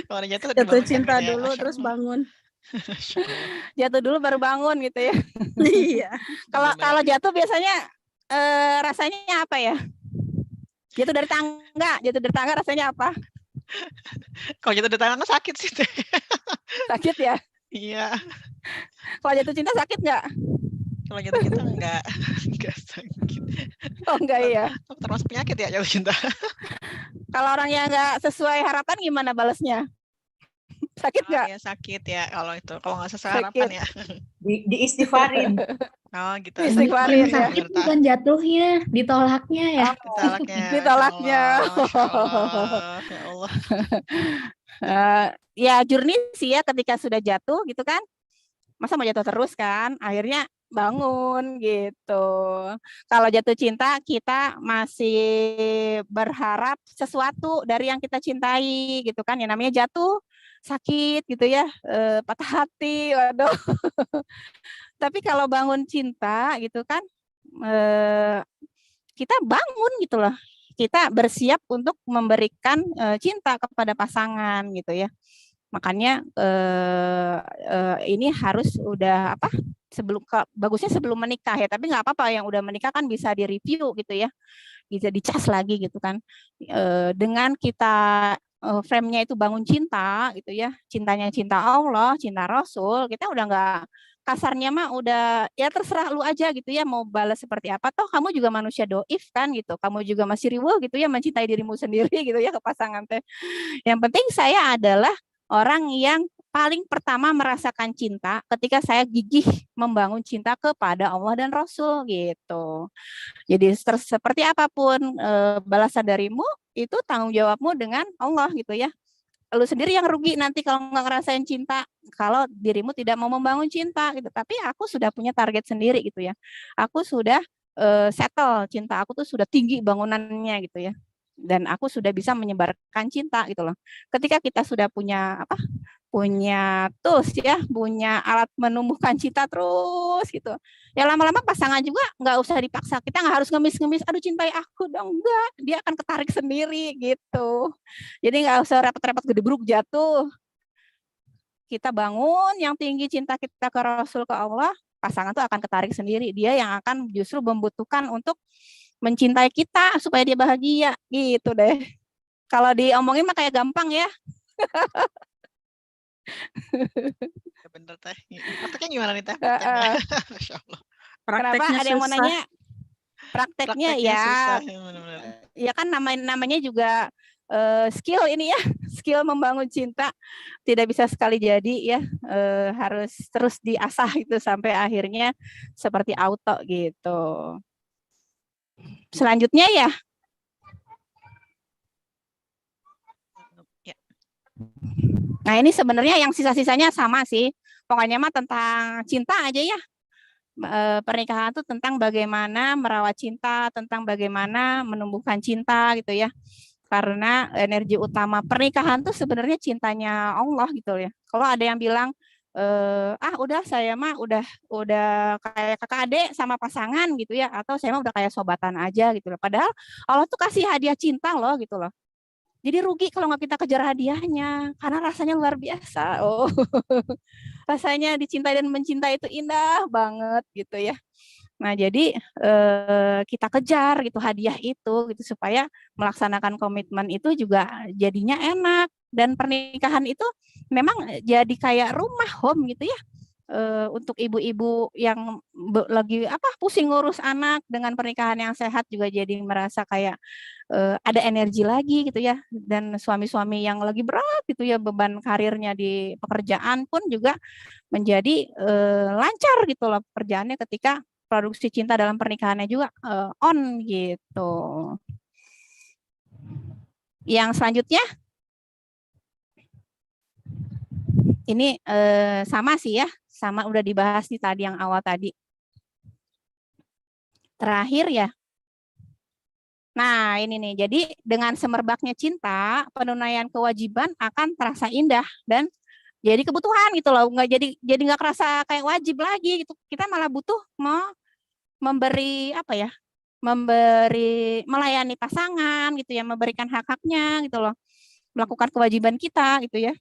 Kalau udah jatuh cinta dulu terus bangun. Jatuh dulu baru bangun gitu ya? Iya. Kalau jatuh biasanya rasanya apa ya? Jatuh dari tangga rasanya apa? Kalau jatuh dari tangga sakit sih. Sakit ya? Iya. Kalau jatuh cinta sakit nggak? Kalau jatuh cinta enggak sakit. Oh enggak ya? Termasuk penyakit ya jatuh cinta. Kalau orang yang nggak sesuai harapan gimana balasnya? Sakit nggak? Ya sakit ya kalau itu. Kalau nggak sesuai harapan ya. Diistighfarin. Oh gitu. Istighfarin ya. Sakit bukan jatuhnya, ditolaknya ya. Ditolaknya. Ya Allah. Ya journey sih ya, ketika sudah jatuh gitu kan. Masa mau jatuh terus kan? Akhirnya bangun gitu. Kalau jatuh cinta kita masih berharap sesuatu dari yang kita cintai gitu kan. Yang namanya jatuh sakit gitu ya, patah hati, waduh. Tapi kalau bangun cinta gitu kan, kita bangun gitu loh. Kita bersiap untuk memberikan cinta kepada pasangan gitu ya. Makanya ini harus udah bagusnya sebelum menikah ya, tapi nggak apa-apa yang udah menikah kan bisa direview gitu ya, bisa dicas lagi gitu kan, dengan kita frame-nya itu bangun cinta gitu ya, cintanya cinta Allah, cinta Rasul, kita udah nggak kasarnya mah udah ya terserah lu aja gitu ya, mau balas seperti apa, toh kamu juga manusia doif kan gitu, kamu juga masih riweuh gitu ya mencintai dirimu sendiri gitu ya ke pasangan teh. Yang penting saya adalah orang yang paling pertama merasakan cinta ketika saya gigih membangun cinta kepada Allah dan Rasul gitu. Jadi seperti apapun balasan darimu, itu tanggung jawabmu dengan Allah gitu ya. Lu sendiri yang rugi nanti kalau nggak ngerasain cinta, kalau dirimu tidak mau membangun cinta gitu. Tapi aku sudah punya target sendiri gitu ya. Aku sudah settle, cinta aku tuh sudah tinggi bangunannya gitu ya. Dan aku sudah bisa menyebarkan cinta gitu loh. Ketika kita sudah punya apa? Punya tools ya, punya alat menumbuhkan cinta terus gitu. Ya lama-lama pasangan juga nggak usah dipaksa. Kita nggak harus ngemis-ngemis, aduh cintai aku dong. Enggak, dia akan ketarik sendiri gitu. Jadi nggak usah repot-repot gedebruk jatuh. Kita bangun yang tinggi cinta kita ke Rasul, ke Allah, pasangan tuh akan ketarik sendiri. Dia yang akan justru membutuhkan untuk mencintai kita supaya dia bahagia gitu deh. Kalau diomongin mah kayak gampang ya. Ya bener teh. Prakteknya gimana nih teh? Prakteknya. Masya Allah. Kenapa Prakteknya ada yang mau susah. nanya? Prakteknya ya, susah, ya bener-bener. ya kan namanya juga skill ini ya, skill membangun cinta tidak bisa sekali jadi ya, harus terus diasah itu sampai akhirnya seperti auto gitu. Selanjutnya ya, Ya. nah ini sebenarnya yang sisa-sisanya sama sih, pokoknya mah tentang cinta aja ya. Pernikahan itu tentang bagaimana merawat cinta, tentang bagaimana menumbuhkan cinta gitu ya. Karena energi utama pernikahan tuh sebenarnya cintanya Allah gitu ya. Kalau ada yang bilang udah saya mah udah kayak kakak adik sama pasangan gitu ya, atau saya mah udah kayak sobatan aja gitu loh. Padahal Allah tuh kasih hadiah cinta loh gitu loh. Jadi rugi kalau nggak kita kejar hadiahnya, karena rasanya luar biasa. Oh, rasanya dicintai dan mencintai itu indah banget gitu ya. Nah, jadi kita kejar gitu hadiah itu gitu supaya melaksanakan komitmen itu juga jadinya enak, dan pernikahan itu memang jadi kayak rumah home gitu ya. Untuk ibu-ibu yang lagi pusing ngurus anak, dengan pernikahan yang sehat juga jadi merasa kayak ada energi lagi gitu ya, dan suami-suami yang lagi berat gitu ya beban karirnya di pekerjaan pun juga menjadi lancar gitu loh pekerjaannya ketika produksi cinta dalam pernikahannya juga on gitu. Yang selanjutnya ini sama sih ya, sama udah dibahas di tadi yang awal tadi. Terakhir ya. Nah, ini nih. Jadi dengan semerbaknya cinta, penunaian kewajiban akan terasa indah dan jadi kebutuhan gitu loh. Nggak jadi nggak kerasa kayak wajib lagi gitu. Kita malah butuh memberi melayani pasangan gitu ya, memberikan hak-haknya gitu loh. Melakukan kewajiban kita gitu ya.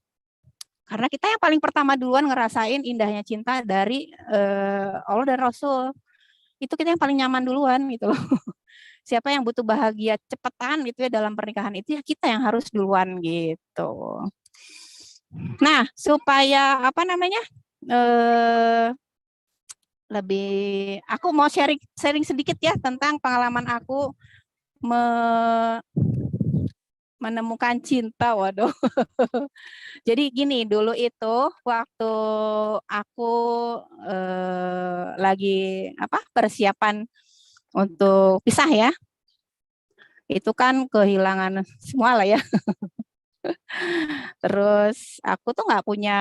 Karena kita yang paling pertama duluan ngerasain indahnya cinta dari Allah dan Rasul. Itu kita yang paling nyaman duluan gitu loh. Siapa yang butuh bahagia cepetan gitu ya dalam pernikahan itu ya kita yang harus duluan gitu. Nah, supaya lebih aku mau sharing sedikit ya tentang pengalaman aku menemukan cinta. Waduh. Jadi gini, dulu itu waktu aku lagi persiapan untuk pisah ya. Itu kan kehilangan semua lah ya. Terus aku tuh nggak punya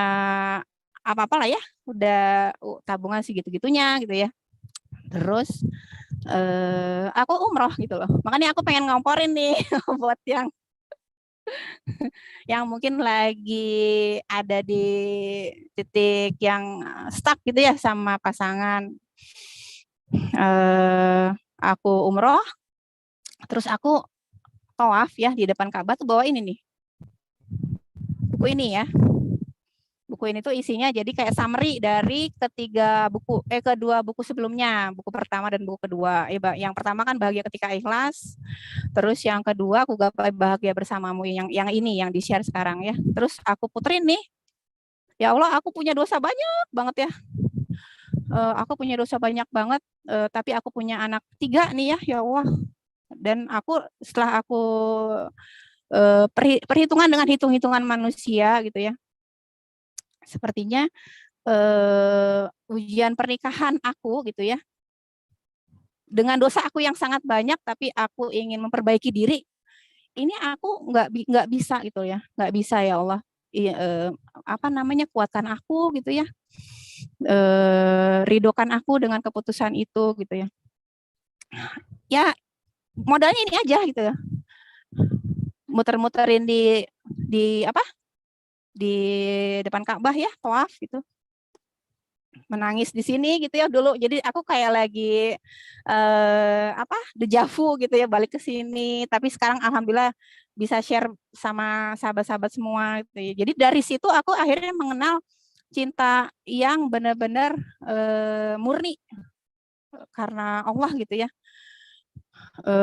apa-apa lah ya. Udah tabungan segitu-gitunya gitu ya. Terus aku umroh gitu loh. Makanya aku pengen ngomporin nih buat yang mungkin lagi ada di titik yang stuck gitu ya sama pasangan. Aku umroh, terus aku tawaf ya di depan Ka'bah tuh bawa ini nih. Buku ini ya. Buku ini tuh isinya jadi kayak summary dari kedua buku sebelumnya, buku pertama dan buku kedua. Yang pertama kan Bahagia Ketika Ikhlas, terus yang kedua Aku Gapai Bahagia Bersamamu, yang ini yang di-share sekarang ya. Terus aku puterin nih, ya Allah aku punya dosa banyak banget ya. Aku punya dosa banyak banget, tapi aku punya anak 3 nih ya Allah. Dan setelah aku perhitungan dengan hitung-hitungan manusia gitu ya, sepertinya ujian pernikahan aku gitu ya, dengan dosa aku yang sangat banyak tapi aku ingin memperbaiki diri, ini aku nggak bisa gitu ya, nggak bisa ya Allah. Apa namanya, kuatkan aku gitu ya, ridokan aku dengan keputusan itu gitu ya. Ya modalnya ini aja gitu ya, muter-muterin di apa, di depan Ka'bah ya, tawaf gitu, menangis di sini gitu ya dulu. Jadi aku kayak lagi apa, dejavu gitu ya, balik ke sini. Tapi sekarang alhamdulillah bisa share sama sahabat-sahabat semua gitu ya. Jadi dari situ aku akhirnya mengenal cinta yang benar-benar murni karena Allah gitu ya.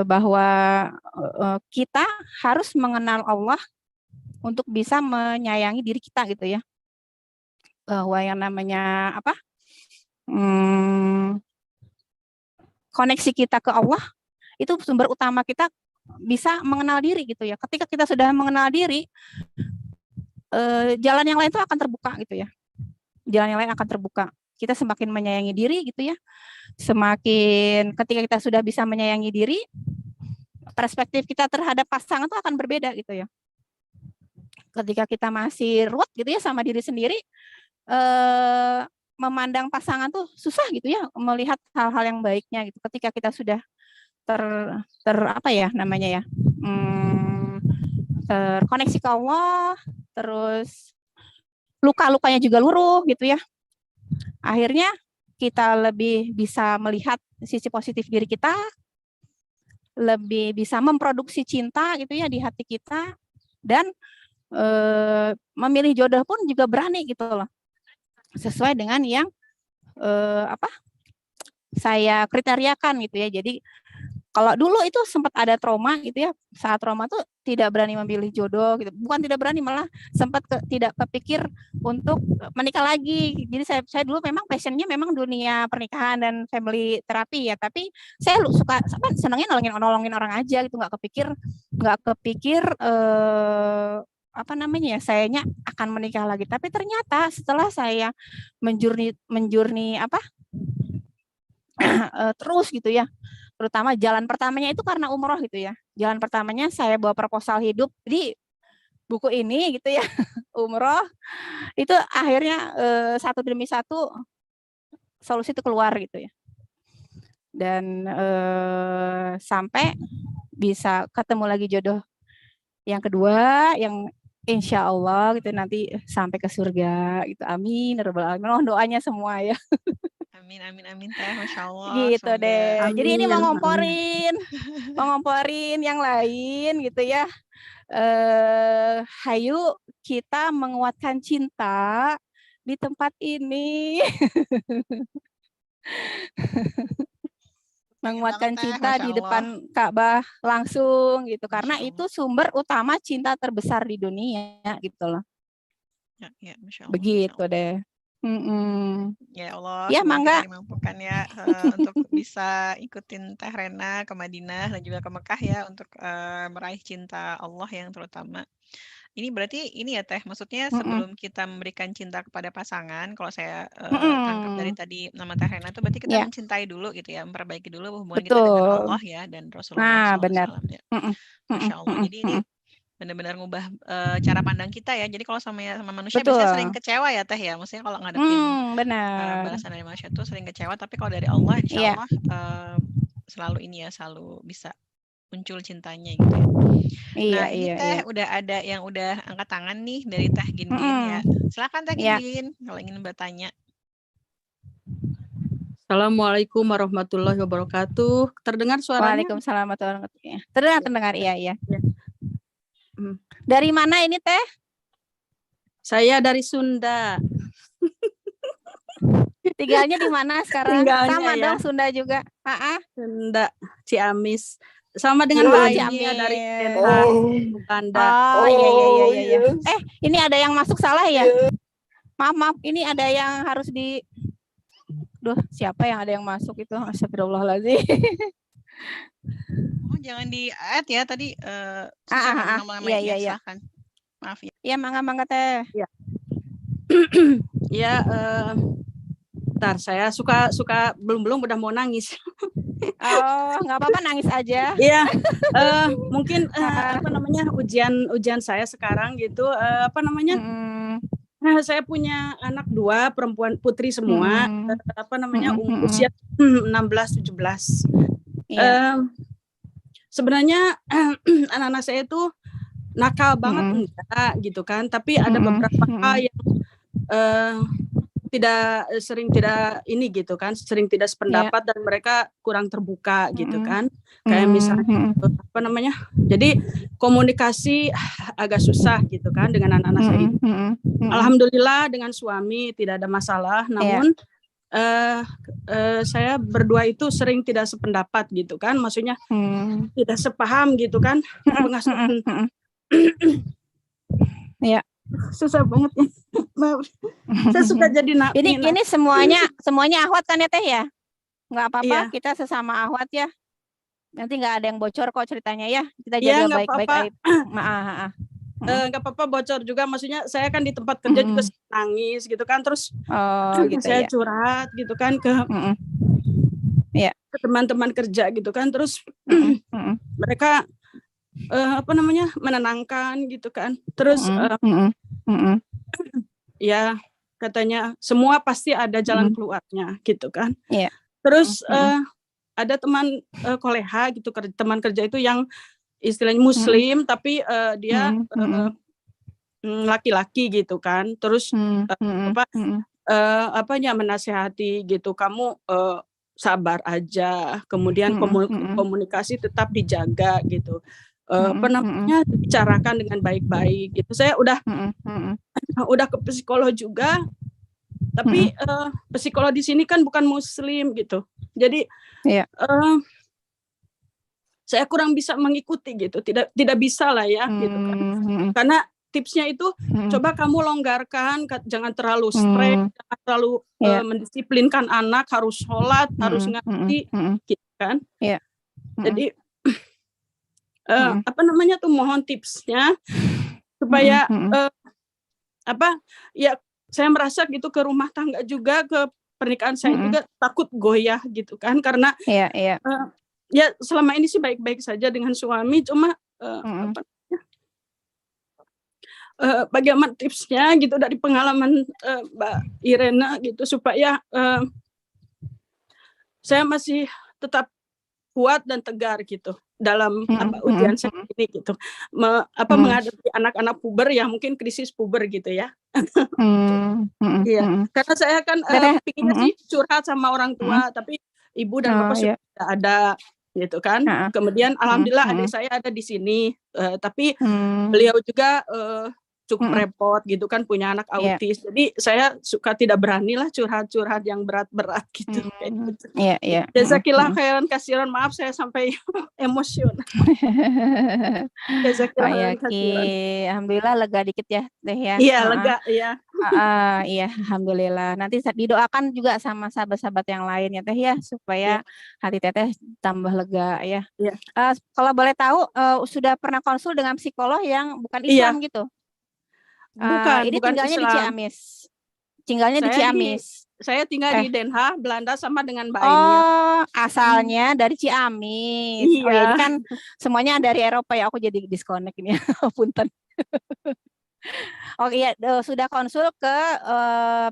Bahwa kita harus mengenal Allah untuk bisa menyayangi diri kita gitu ya. Bahwa yang namanya apa, koneksi kita ke Allah itu sumber utama kita bisa mengenal diri gitu ya. Ketika kita sudah mengenal diri, jalan yang lain itu akan terbuka gitu ya. Jalan yang lain akan terbuka. Kita semakin menyayangi diri gitu ya. Semakin ketika kita sudah bisa menyayangi diri, perspektif kita terhadap pasangan itu akan berbeda gitu ya. Ketika kita masih ruwet gitu ya sama diri sendiri, memandang pasangan tuh susah gitu ya, melihat hal-hal yang baiknya gitu. Ketika kita sudah apa ya namanya ya, terkoneksi ke Allah, terus luka-lukanya juga luruh gitu ya. Akhirnya kita lebih bisa melihat sisi positif diri kita, lebih bisa memproduksi cinta gitu ya di hati kita, dan memilih jodoh pun juga berani gitu loh, sesuai dengan yang apa saya kriteriakan gitu ya. Jadi kalau dulu itu sempat ada trauma gitu ya, saat trauma tuh tidak berani memilih jodoh gitu, bukan tidak berani, malah sempat tidak kepikir untuk menikah lagi. Jadi saya dulu memang passionnya memang dunia pernikahan dan family terapi ya, tapi saya suka senangnya nolongin orang aja gitu, nggak kepikir apa namanya ya, sayanya akan menikah lagi. Tapi ternyata setelah saya menjurni apa terus gitu ya, terutama jalan pertamanya itu karena umroh gitu ya. Jalan pertamanya saya bawa proposal hidup di buku ini gitu ya, umroh. Itu akhirnya satu demi satu solusi itu keluar gitu ya. Dan sampai bisa ketemu lagi jodoh yang kedua, yang insya Allah gitu nanti sampai ke surga gitu. Amin, rabbal alamin. Mohon doanya semua ya. Amin, amin, amin teh, Masya Allah. Gitu Semoga. deh. Jadi ini mau Amin. ngomporin yang lain gitu ya. Hayu kita menguatkan cinta di tempat ini. Menguatkan banget, Teh. cinta Masya di Allah. depan Ka'bah langsung gitu, karena Masya itu sumber utama cinta terbesar di dunia gitu loh. Ya, Masya Allah. Begitu deh. Ya Allah, Ya, semoga mangga. kita dimampukan ya untuk bisa ikutin Teh Rena ke Madinah dan juga ke Mekah ya untuk meraih cinta Allah yang terutama. Ini berarti ini ya Teh, maksudnya sebelum kita memberikan cinta kepada pasangan, kalau saya tangkap dari tadi nama Teh Rena itu berarti kita Ya. mencintai dulu gitu ya, memperbaiki dulu hubungan kita dengan Betul. Allah ya dan Rasulullah Benar. SAW ya. Masya Allah. Jadi ini benar-benar ngubah cara pandang kita ya. Jadi kalau sama manusia biasanya sering kecewa ya Teh ya. Maksudnya kalau ngadepin benar. balasan dari manusia itu sering kecewa, tapi kalau dari Allah insya Iya. Allah selalu ini ya, selalu bisa muncul cintanya gitu ya. Iya, Nah ini iya, Teh iya. udah ada yang udah angkat tangan nih dari Teh Gin-Gin ya. Silakan Teh Iya. Gin-Gin kalau ingin bertanya. Assalamualaikum warahmatullahi wabarakatuh. Terdengar suaranya? Waalaikumsalam warahmatullahi wabarakatuh. Terdengar, iya, iya. Ya. Dari mana ini Teh? Saya dari Sunda. Tinggalnya di mana sekarang? Tinggalnya Sama ya. dong, Sunda juga. Sunda, Ciamis. Sama dengan Oh, Mbak Aini Ciamis. ya, dari Den Uganda. Oh, iya. Ini ada yang masuk salah ya? Maaf, ini ada yang harus di... Duh, siapa yang ada yang masuk itu? Astagfirullahaladzim. Oh, jangan di-add ya tadi. Nama-nama iya. silakan. Maaf ya. Iya, mangga Teh. Ya. Ya, bentar, saya suka belum udah mau nangis. Oh, nggak apa-apa nangis aja. Iya, mungkin apa namanya ujian saya sekarang gitu, apa namanya? Nah, saya punya anak 2 perempuan putri semua, apa namanya usia 16-17. Iya. Sebenarnya anak-anak saya itu nakal banget enggak gitu kan, tapi ada beberapa hal yang sering tidak ini gitu kan, sering tidak sependapat dan mereka kurang terbuka gitu kan. Kayak misalnya apa namanya? Jadi komunikasi agak susah gitu kan dengan anak-anak saya itu. Alhamdulillah dengan suami tidak ada masalah, namun saya berdua itu sering tidak sependapat gitu kan, maksudnya tidak sepaham gitu kan. Pengasuhan Iya. susah banget ya. Maaf. Saya suka jadi Ini semuanya ahwat kan ya Teh ya? Nggak apa-apa, Iya. kita sesama ahwat ya. Nanti nggak ada yang bocor kok ceritanya ya. Kita Iya, jaga nggak baik-baik apa-apa. aib. Nggak apa-apa bocor juga, maksudnya saya kan di tempat kerja juga nangis gitu kan, terus gitu saya ya. curhat gitu kan ke teman-teman kerja gitu kan, terus mereka apa namanya menenangkan gitu kan, terus ya katanya semua pasti ada jalan keluarnya gitu kan. Terus ada teman koleha gitu, teman kerja itu yang istilahnya muslim tapi dia laki-laki gitu kan, terus menasehati gitu, kamu sabar aja, kemudian komunikasi tetap dijaga gitu, apa namanya dibicarakan dengan baik-baik gitu. Saya udah ke psikolog juga, tapi psikolog di sini kan bukan muslim gitu, jadi saya kurang bisa mengikuti gitu, tidak bisa lah ya gitu kan, karena tipsnya itu coba kamu longgarkan, jangan terlalu stres, jangan terlalu mendisiplinkan anak, harus sholat, harus ngerti gitu kan. Jadi apa namanya tuh, mohon tipsnya supaya saya merasa gitu ke rumah tangga juga, ke pernikahan saya juga takut goyah gitu kan, karena ya selama ini sih baik-baik saja dengan suami, cuma bagaimana tipsnya gitu dari pengalaman Mbak Irena gitu, supaya saya masih tetap kuat dan tegar gitu dalam ujian saya ini gitu, menghadapi anak-anak puber yang mungkin krisis puber gitu ya. Iya, karena saya kan pinginnya sih curhat sama orang tua, tapi ibu dan bapak sudah tidak ada gitu kan. Kemudian alhamdulillah adik saya ada di sini, tapi beliau juga cukup repot gitu kan, punya anak autis. Jadi saya suka tidak beranilah curhat-curhat yang berat-berat gitu. Jazakillah khairan kasiran, maaf saya sampai emosional. Jazakillah khairan kasiran. Alhamdulillah lega dikit ya Teh ya. Iya, lega ya. Iya, alhamdulillah. Nanti didoakan juga sama sahabat-sahabat yang lain ya Teh ya, supaya hati Teteh tambah lega ya. Kalau boleh tahu, sudah pernah konsul dengan psikolog yang bukan Islam gitu? Ini Bukan tinggalnya Islam. di Ciamis. Tinggalnya di Ciamis. Saya tinggal di Den Haag, Belanda, sama dengan Mbak Enia. Oh, asalnya dari Ciamis. Iya. Oh ya, ini kan semuanya dari Eropa ya. Aku jadi disconnect ini. Punten. Oh iya, sudah konsul ke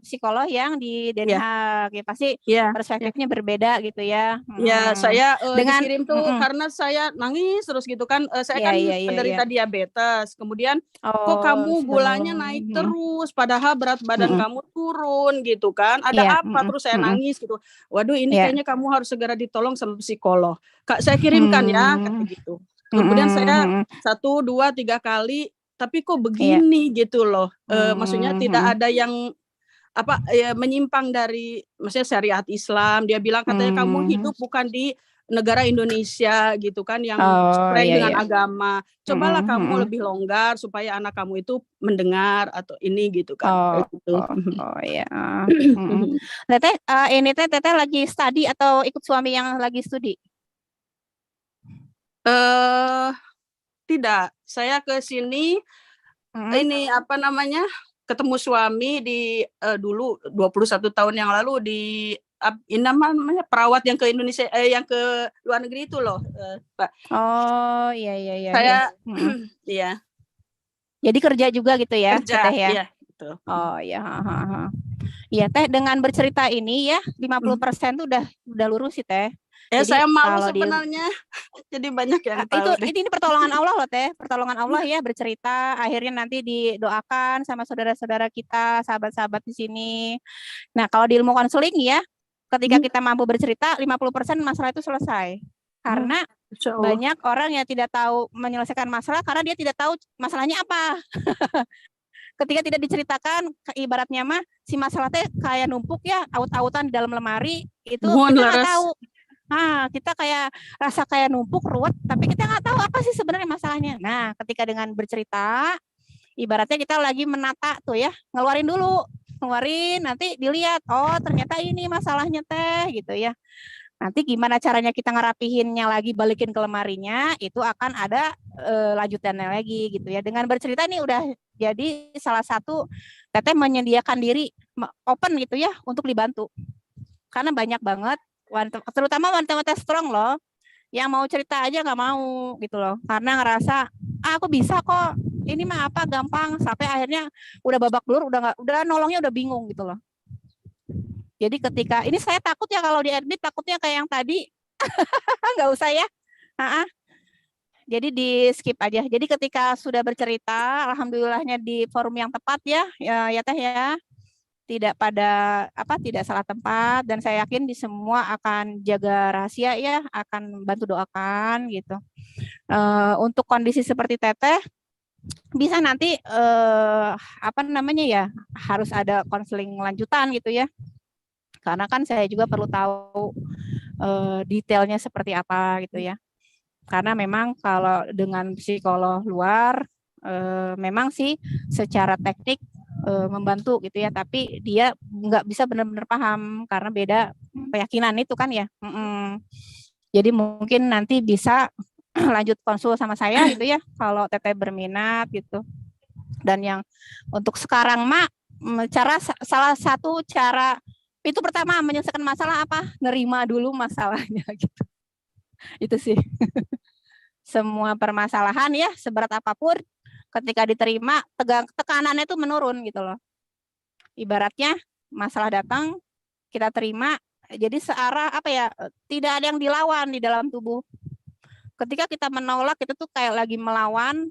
psikolog yang di Den Haag. Ya, pasti perspektifnya berbeda gitu ya. Ya, saya dengan dikirim tuh karena saya nangis terus gitu kan. Saya kan penderita diabetes. Kemudian kok kamu gulanya naik terus, padahal berat badan kamu turun gitu kan. Ada apa? Terus saya nangis gitu. Waduh, ini kayaknya kamu harus segera ditolong sama psikolog. Kak, saya kirimkan ya, kata gitu. Kemudian saya 1, 2, 3 kali, tapi kok begini gitu loh. Maksudnya tidak ada yang menyimpang dari maksudnya syariat Islam. Dia bilang katanya kamu hidup bukan di negara Indonesia gitu kan, yang streng dengan agama. Cobalah kamu lebih longgar supaya anak kamu itu mendengar atau ini gitu kan. Teteh, ini Teteh lagi studi atau ikut suami yang lagi studi? Tidak, saya ke sini ini apa namanya, ketemu suami di dulu 21 tahun yang lalu di ini namanya perawat yang ke Indonesia, yang ke luar negeri itu loh, Pak. Oh, iya. Saya, iya. Jadi kerja juga gitu ya, Kerja, Teteh ya? iya. Gitu. Oh iya, iya Teh, dengan bercerita ini ya 50% tuh udah lurus sih Teh. Ya Jadi saya malu kalau sebenarnya. Jadi banyak yang tahu deh. ini pertolongan Allah loh Teh, pertolongan Allah ya bercerita, akhirnya nanti didoakan sama saudara-saudara kita, sahabat-sahabat di sini. Nah, kalau di ilmu konseling ya, ketika kita mampu bercerita, 50% masalah itu selesai. Karena banyak orang yang tidak tahu menyelesaikan masalah karena dia tidak tahu masalahnya apa. Ketika tidak diceritakan, ibaratnya mah si masalah teh kayak numpuk ya, aut-autan di dalam lemari, itu kita nggak tahu. Nah, kita kayak rasa kayak numpuk, ruwet, tapi kita nggak tahu apa sih sebenarnya masalahnya. Nah, ketika dengan bercerita, ibaratnya kita lagi menata tuh ya, ngeluarin dulu, nanti dilihat, oh ternyata ini masalahnya Teh, gitu ya. Nanti gimana caranya kita ngerapihinnya lagi, balikin ke lemarinya, itu akan ada lanjutannya lagi gitu ya. Dengan bercerita ini udah jadi salah satu Teteh menyediakan diri open gitu ya untuk dibantu. Karena banyak banget, terutama wanita-wanita strong loh, yang mau cerita aja nggak mau gitu loh. Karena ngerasa, aku bisa kok, ini mah apa gampang, sampai akhirnya udah babak belur, udah nolongnya udah bingung gitu loh. Jadi ketika ini saya takut ya kalau di admit, takutnya kayak yang tadi nggak usah ya. Jadi di skip aja. Jadi ketika sudah bercerita, alhamdulillahnya di forum yang tepat ya Teh ya. Tidak salah tempat, dan saya yakin di semua akan jaga rahasia ya, akan bantu doakan gitu. Untuk kondisi seperti Teteh bisa nanti harus ada konseling lanjutan gitu ya. Karena kan saya juga perlu tahu detailnya seperti apa gitu ya. Karena memang kalau dengan psikolog luar memang sih secara teknik membantu gitu ya, tapi dia nggak bisa benar-benar paham karena beda keyakinan itu kan ya. Jadi mungkin nanti bisa lanjut konsul sama saya gitu ya kalau Teteh berminat gitu. Dan yang untuk sekarang mah salah satu cara itu pertama menyelesaikan masalah apa? Nerima dulu masalahnya gitu. Itu sih. Semua permasalahan ya seberat apapun ketika diterima tekanannya itu menurun gitu loh. Ibaratnya masalah datang kita terima, jadi searah tidak ada yang dilawan di dalam tubuh. Ketika kita menolak itu tuh kayak lagi melawan,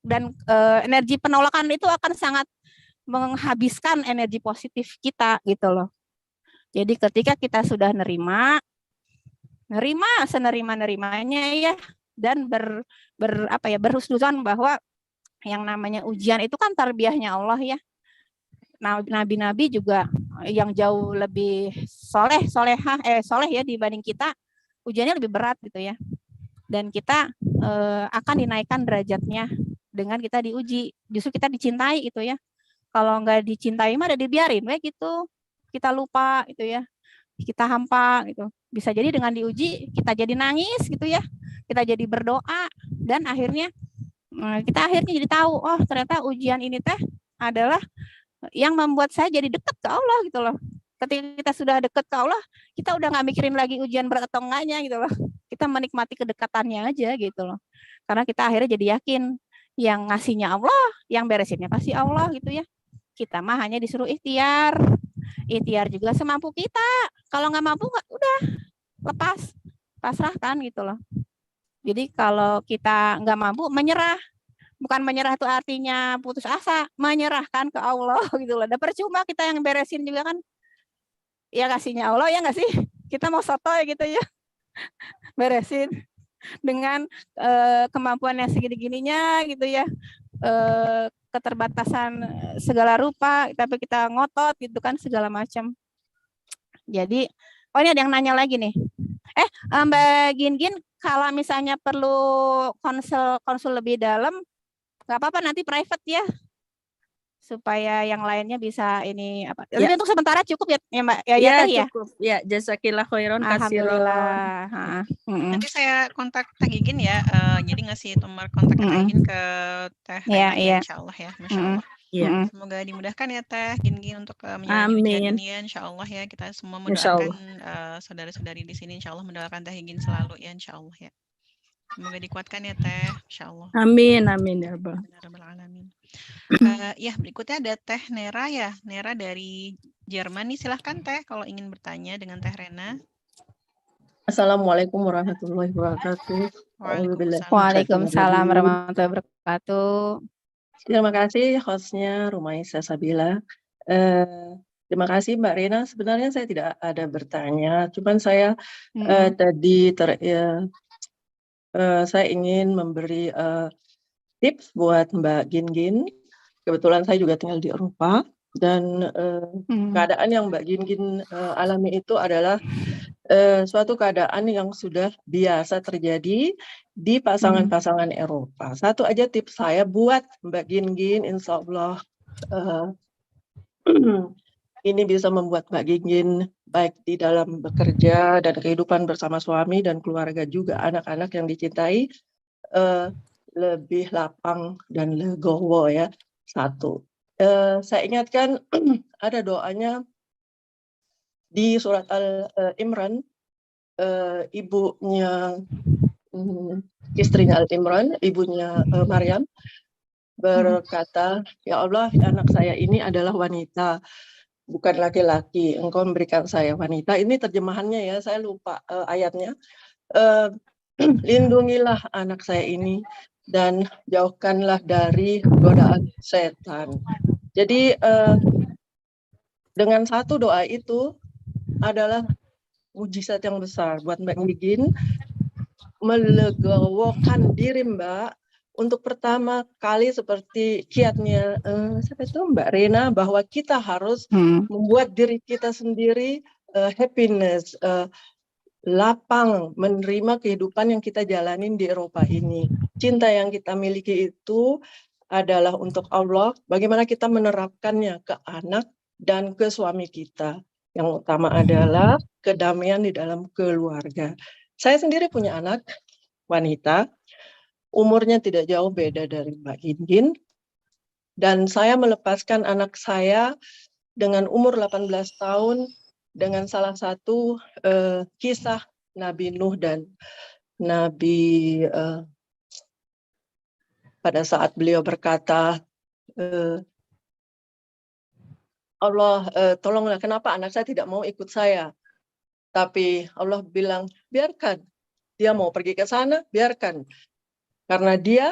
dan energi penolakan itu akan sangat menghabiskan energi positif kita gitu loh. Jadi ketika kita sudah nerima senerima-nerimanya ya, dan berhusnuzon bahwa yang namanya ujian itu kan tarbiyahnya Allah ya. Nabi-nabi juga yang jauh lebih soleh ya dibanding kita, ujiannya lebih berat gitu ya. Dan kita akan dinaikkan derajatnya dengan kita diuji. Justru kita dicintai gitu ya. Kalau nggak dicintai mah udah dibiarin gitu. Kita lupa gitu ya. Kita hampa gitu. Bisa jadi dengan diuji kita jadi nangis gitu ya. Kita jadi berdoa, dan akhirnya kita jadi tahu, oh ternyata ujian ini teh adalah yang membuat saya jadi dekat ke Allah gitu loh. Ketika kita sudah dekat ke Allah, kita udah nggak mikirin lagi ujian berat atau enggaknya gitu loh. Kita menikmati kedekatannya aja gitu loh. Karena kita akhirnya jadi yakin yang ngasihnya Allah, yang beresinnya pasti Allah gitu ya. Kita mah hanya disuruh ikhtiar juga semampu kita. Kalau nggak mampu udah lepas, pasrahkan gitu loh. Jadi kalau kita nggak mampu, menyerah. Bukan menyerah itu artinya putus asa, menyerahkan ke Allah gitu loh. Dan percuma kita yang beresin juga kan, ya kasihnya Allah ya nggak sih? Kita mau sotoy gitu ya, beresin dengan kemampuan yang segini-gininya gitu ya, keterbatasan segala rupa, tapi kita ngotot gitu kan segala macam. Jadi, oh ini ada yang nanya lagi nih. Mbak Gin, kalau misalnya perlu konsul lebih dalam, nggak apa-apa nanti private ya, supaya yang lainnya bisa ini apa. Tapi untuk sementara cukup ya Mbak ya. Cukup. Ya, jazakillah khairan katsiran. Nanti saya kontak Teh Gin ya. Jadi ngasih nomor kontak Teh Gin ke Teh Rena, insyaallah ya, masyaallah. Iya. Semoga dimudahkan ya Teh Gin untuk menjalani ujian Amin. ini ya, insya Allah ya. Kita semua Insya mendoakan Allah. saudara-saudari di sini, insya Allah mendoakan Teh Gin selalu ya, insya Allah ya. Semoga dikuatkan ya Teh, insya Allah. Amin, amin ya Rabbal. Alamin. Ya, berikutnya ada Teh Nera ya. Nera dari Jerman nih, silahkan Teh kalau ingin bertanya dengan Teh Rena. Assalamualaikum warahmatullahi wabarakatuh. Waalaikumsalam warahmatullahi wabarakatuh. Terima kasih hostnya Rumaisa Sabila. Terima kasih Mbak Rena. Sebenarnya saya tidak ada bertanya, cuman saya tadi saya ingin memberi tips buat Mbak Gin. Kebetulan saya juga tinggal di Eropa dan keadaan yang Mbak Gin alami itu adalah suatu keadaan yang sudah biasa terjadi di pasangan-pasangan Eropa. Satu aja tips saya buat Mbak Gin, insya Allah ini bisa membuat Mbak Gin baik di dalam bekerja dan kehidupan bersama suami dan keluarga juga anak-anak yang dicintai lebih lapang dan legowo ya. Satu, saya ingatkan ada doanya di surat Al-Imran, ibunya istrinya Al-Imran, ibunya Maryam berkata, ya Allah, anak saya ini adalah wanita, bukan laki-laki. Engkau memberikan saya wanita. Ini terjemahannya ya, saya lupa ayatnya. Lindungilah anak saya ini dan jauhkanlah dari godaan setan. Jadi dengan satu doa itu adalah mujizat yang besar buat Mbak Gin, melegawakan diri Mbak untuk pertama kali seperti kiatnya siapa itu Mbak Rena, bahwa kita harus membuat diri kita sendiri happiness, lapang menerima kehidupan yang kita jalanin di Eropa ini. Cinta yang kita miliki itu adalah untuk Allah, bagaimana kita menerapkannya ke anak dan ke suami kita. Yang utama adalah kedamaian di dalam keluarga. Saya sendiri punya anak wanita, umurnya tidak jauh beda dari Mbak Gin, dan saya melepaskan anak saya dengan umur 18 tahun dengan salah satu kisah Nabi Nuh dan Nabi pada saat beliau berkata, Allah, tolonglah, kenapa anak saya tidak mau ikut saya? Tapi Allah bilang, biarkan. Dia mau pergi ke sana, biarkan. Karena dia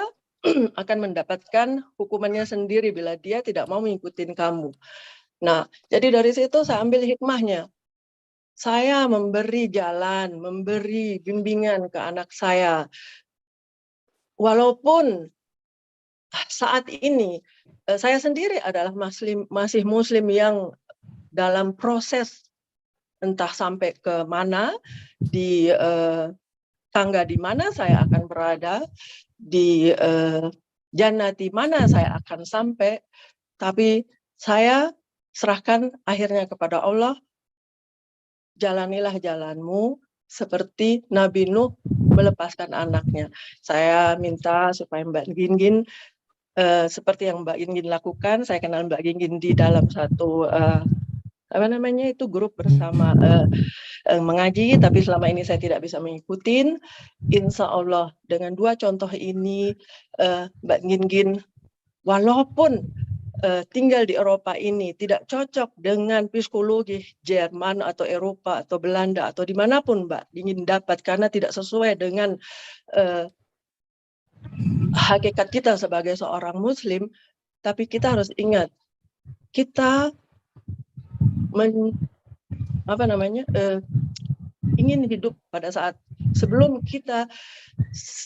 akan mendapatkan hukumannya sendiri bila dia tidak mau mengikuti kamu. Nah, jadi dari situ saya ambil hikmahnya. Saya memberi jalan, memberi bimbingan ke anak saya. Walaupun saat ini saya sendiri adalah masih muslim yang dalam proses entah sampai ke mana, di tangga di mana saya akan berada, di jannati mana saya akan sampai, tapi saya serahkan akhirnya kepada Allah. Jalanilah jalanmu seperti Nabi Nuh melepaskan anaknya. Saya minta supaya Mbak Gin seperti yang Mbak Gin lakukan. Saya kenal Mbak Gin di dalam satu grup bersama mengaji, tapi selama ini saya tidak bisa mengikuti. Insya Allah dengan dua contoh ini Mbak Gin walaupun tinggal di Eropa ini tidak cocok dengan psikologi Jerman atau Eropa atau Belanda atau dimanapun Mbak ingin dapat, karena tidak sesuai dengan hakikat kita sebagai seorang Muslim. Tapi kita harus ingat, kita ingin hidup pada saat sebelum kita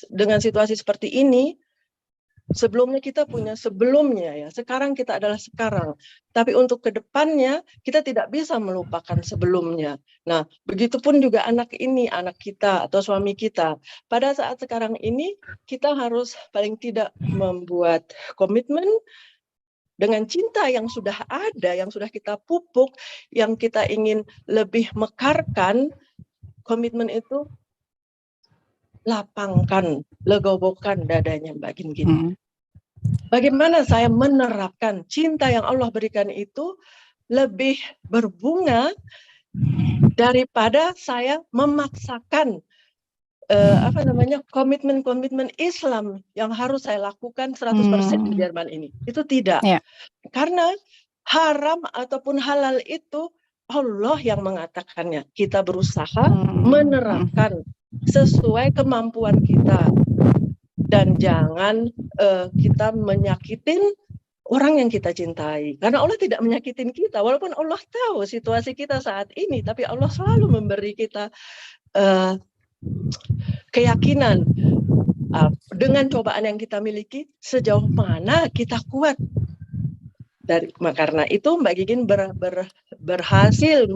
dengan situasi seperti ini. Sebelumnya kita punya sebelumnya ya, sekarang kita adalah sekarang. Tapi untuk kedepannya kita tidak bisa melupakan sebelumnya. Nah, begitupun juga anak ini, anak kita atau suami kita. Pada saat sekarang ini kita harus paling tidak membuat komitmen dengan cinta yang sudah ada, yang sudah kita pupuk, yang kita ingin lebih mekarkan. Komitmen itu lapangkan, legowokan dadanya Mbak Gin. bagaimana saya menerapkan cinta yang Allah berikan itu lebih berbunga daripada saya memaksakan komitmen-komitmen Islam yang harus saya lakukan 100% di Jerman ini. Itu tidak. Karena haram ataupun halal itu Allah yang mengatakannya. Kita berusaha menerapkan sesuai kemampuan kita. Dan jangan kita menyakitin orang yang kita cintai. Karena Allah tidak menyakitin kita. Walaupun Allah tahu situasi kita saat ini, tapi Allah selalu memberi kita keyakinan dengan cobaan yang kita miliki sejauh mana kita kuat. Karena itu Mbak Gigin berhasil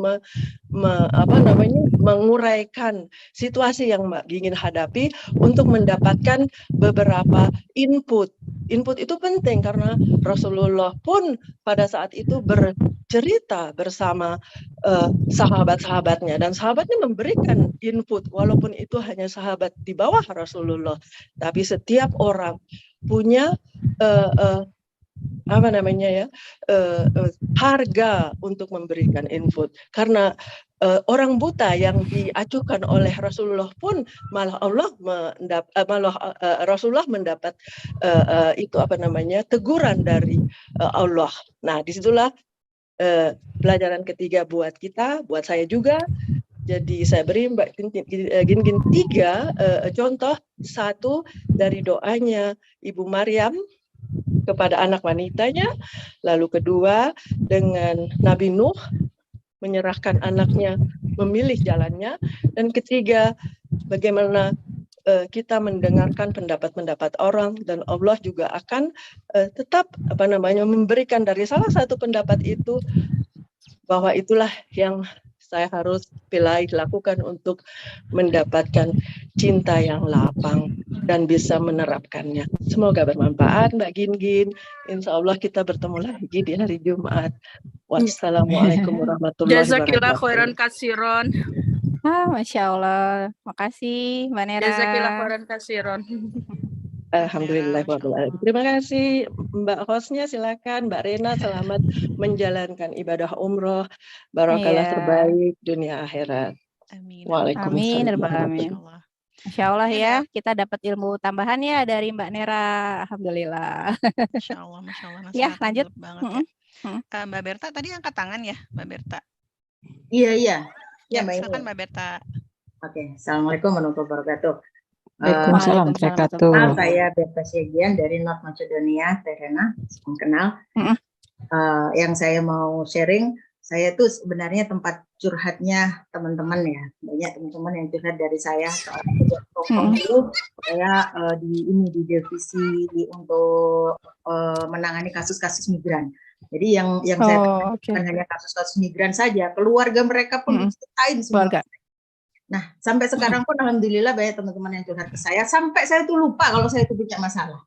menguraikan situasi yang Mbak Gigin hadapi untuk mendapatkan beberapa input. Input itu penting karena Rasulullah pun pada saat itu bercerita bersama sahabat-sahabatnya, dan sahabatnya memberikan input walaupun itu hanya sahabat di bawah Rasulullah, tapi setiap orang punya harga untuk memberikan input. Karena orang buta yang diacuhkan oleh Rasulullah pun malah Rasulullah mendapat teguran dari Allah. Nah, disitulah pelajaran ketiga buat kita, buat saya juga. Jadi saya beri Mbak Gin 3 contoh. Satu dari doanya Ibu Maryam kepada anak wanitanya, lalu kedua dengan Nabi Nuh menyerahkan anaknya memilih jalannya, dan ketiga bagaimana kita mendengarkan pendapat-pendapat orang, dan Allah juga akan tetap memberikan dari salah satu pendapat itu bahwa itulah yang saya harus pilih lakukan untuk mendapatkan cinta yang lapang dan bisa menerapkannya. Semoga bermanfaat Mbak Gin. Insya Allah kita bertemu lagi di hari Jumat. Wassalamualaikum warahmatullahi Jazakillah wabarakatuh. khairan katsiron. Masya Allah. Makasih Mbak Nera. Jazakillah khairan katsiron. Alhamdulillah. Terima kasih Mbak hostnya, silakan Mbak Rena, selamat menjalankan ibadah umroh, barakallah terbaik dunia akhirat. Amin. Waalaikumsalam. Amin. Masya Allah ya, kita dapat ilmu tambahan ya dari Mbak Nera. Alhamdulillah. Masya Allah. Ya, lanjut. Banget ya. Mbak Berta tadi angkat tangan ya, Mbak Berta? Iya. Ya, silakan Mbak Berta. Oke, Assalamualaikum warahmatullahi wabarakatuh. Waalaikumsalam warahmatullahi wabarakatuh. Saya Berta Syegian dari North Macedonia, Terena, salam kenal. Yang saya mau sharing, saya tuh sebenarnya tempat curhatnya teman-teman ya. Banyak teman-teman yang curhat dari saya soal dulu. Saya di divisi untuk menangani kasus-kasus migran. Jadi yang saya bukan hanya kasus-kasus migran saja, keluarga mereka pun diceritain semua. Nah, sampai sekarang pun alhamdulillah banyak teman-teman yang curhat ke saya, sampai saya tuh lupa kalau saya itu punya masalah.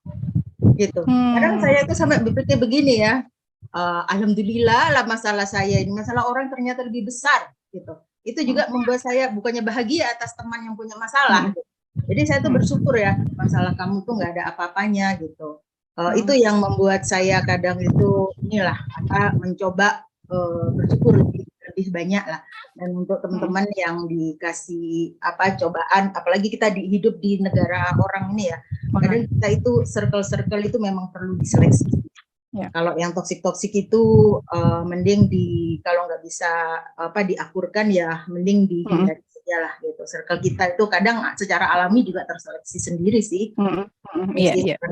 Gitu. Kadang saya itu sampai berpikir begini ya, alhamdulillah lah masalah saya ini, masalah orang ternyata lebih besar gitu. Itu juga membuat saya bukannya bahagia atas teman yang punya masalah. Gitu. Jadi saya tuh bersyukur ya, masalah kamu tuh nggak ada apa-apanya gitu. Itu yang membuat saya kadang itu mencoba bersyukur lebih banyak lah. Dan untuk teman-teman yang dikasih cobaan, apalagi kita hidup di negara orang ini ya, kadang kita itu circle itu memang perlu diseleksi. Kalau yang toksik itu mending kalau nggak bisa diakurkan ya mending dihindari saja lah gitu. Circle kita itu kadang secara alami juga terseleksi sendiri sih.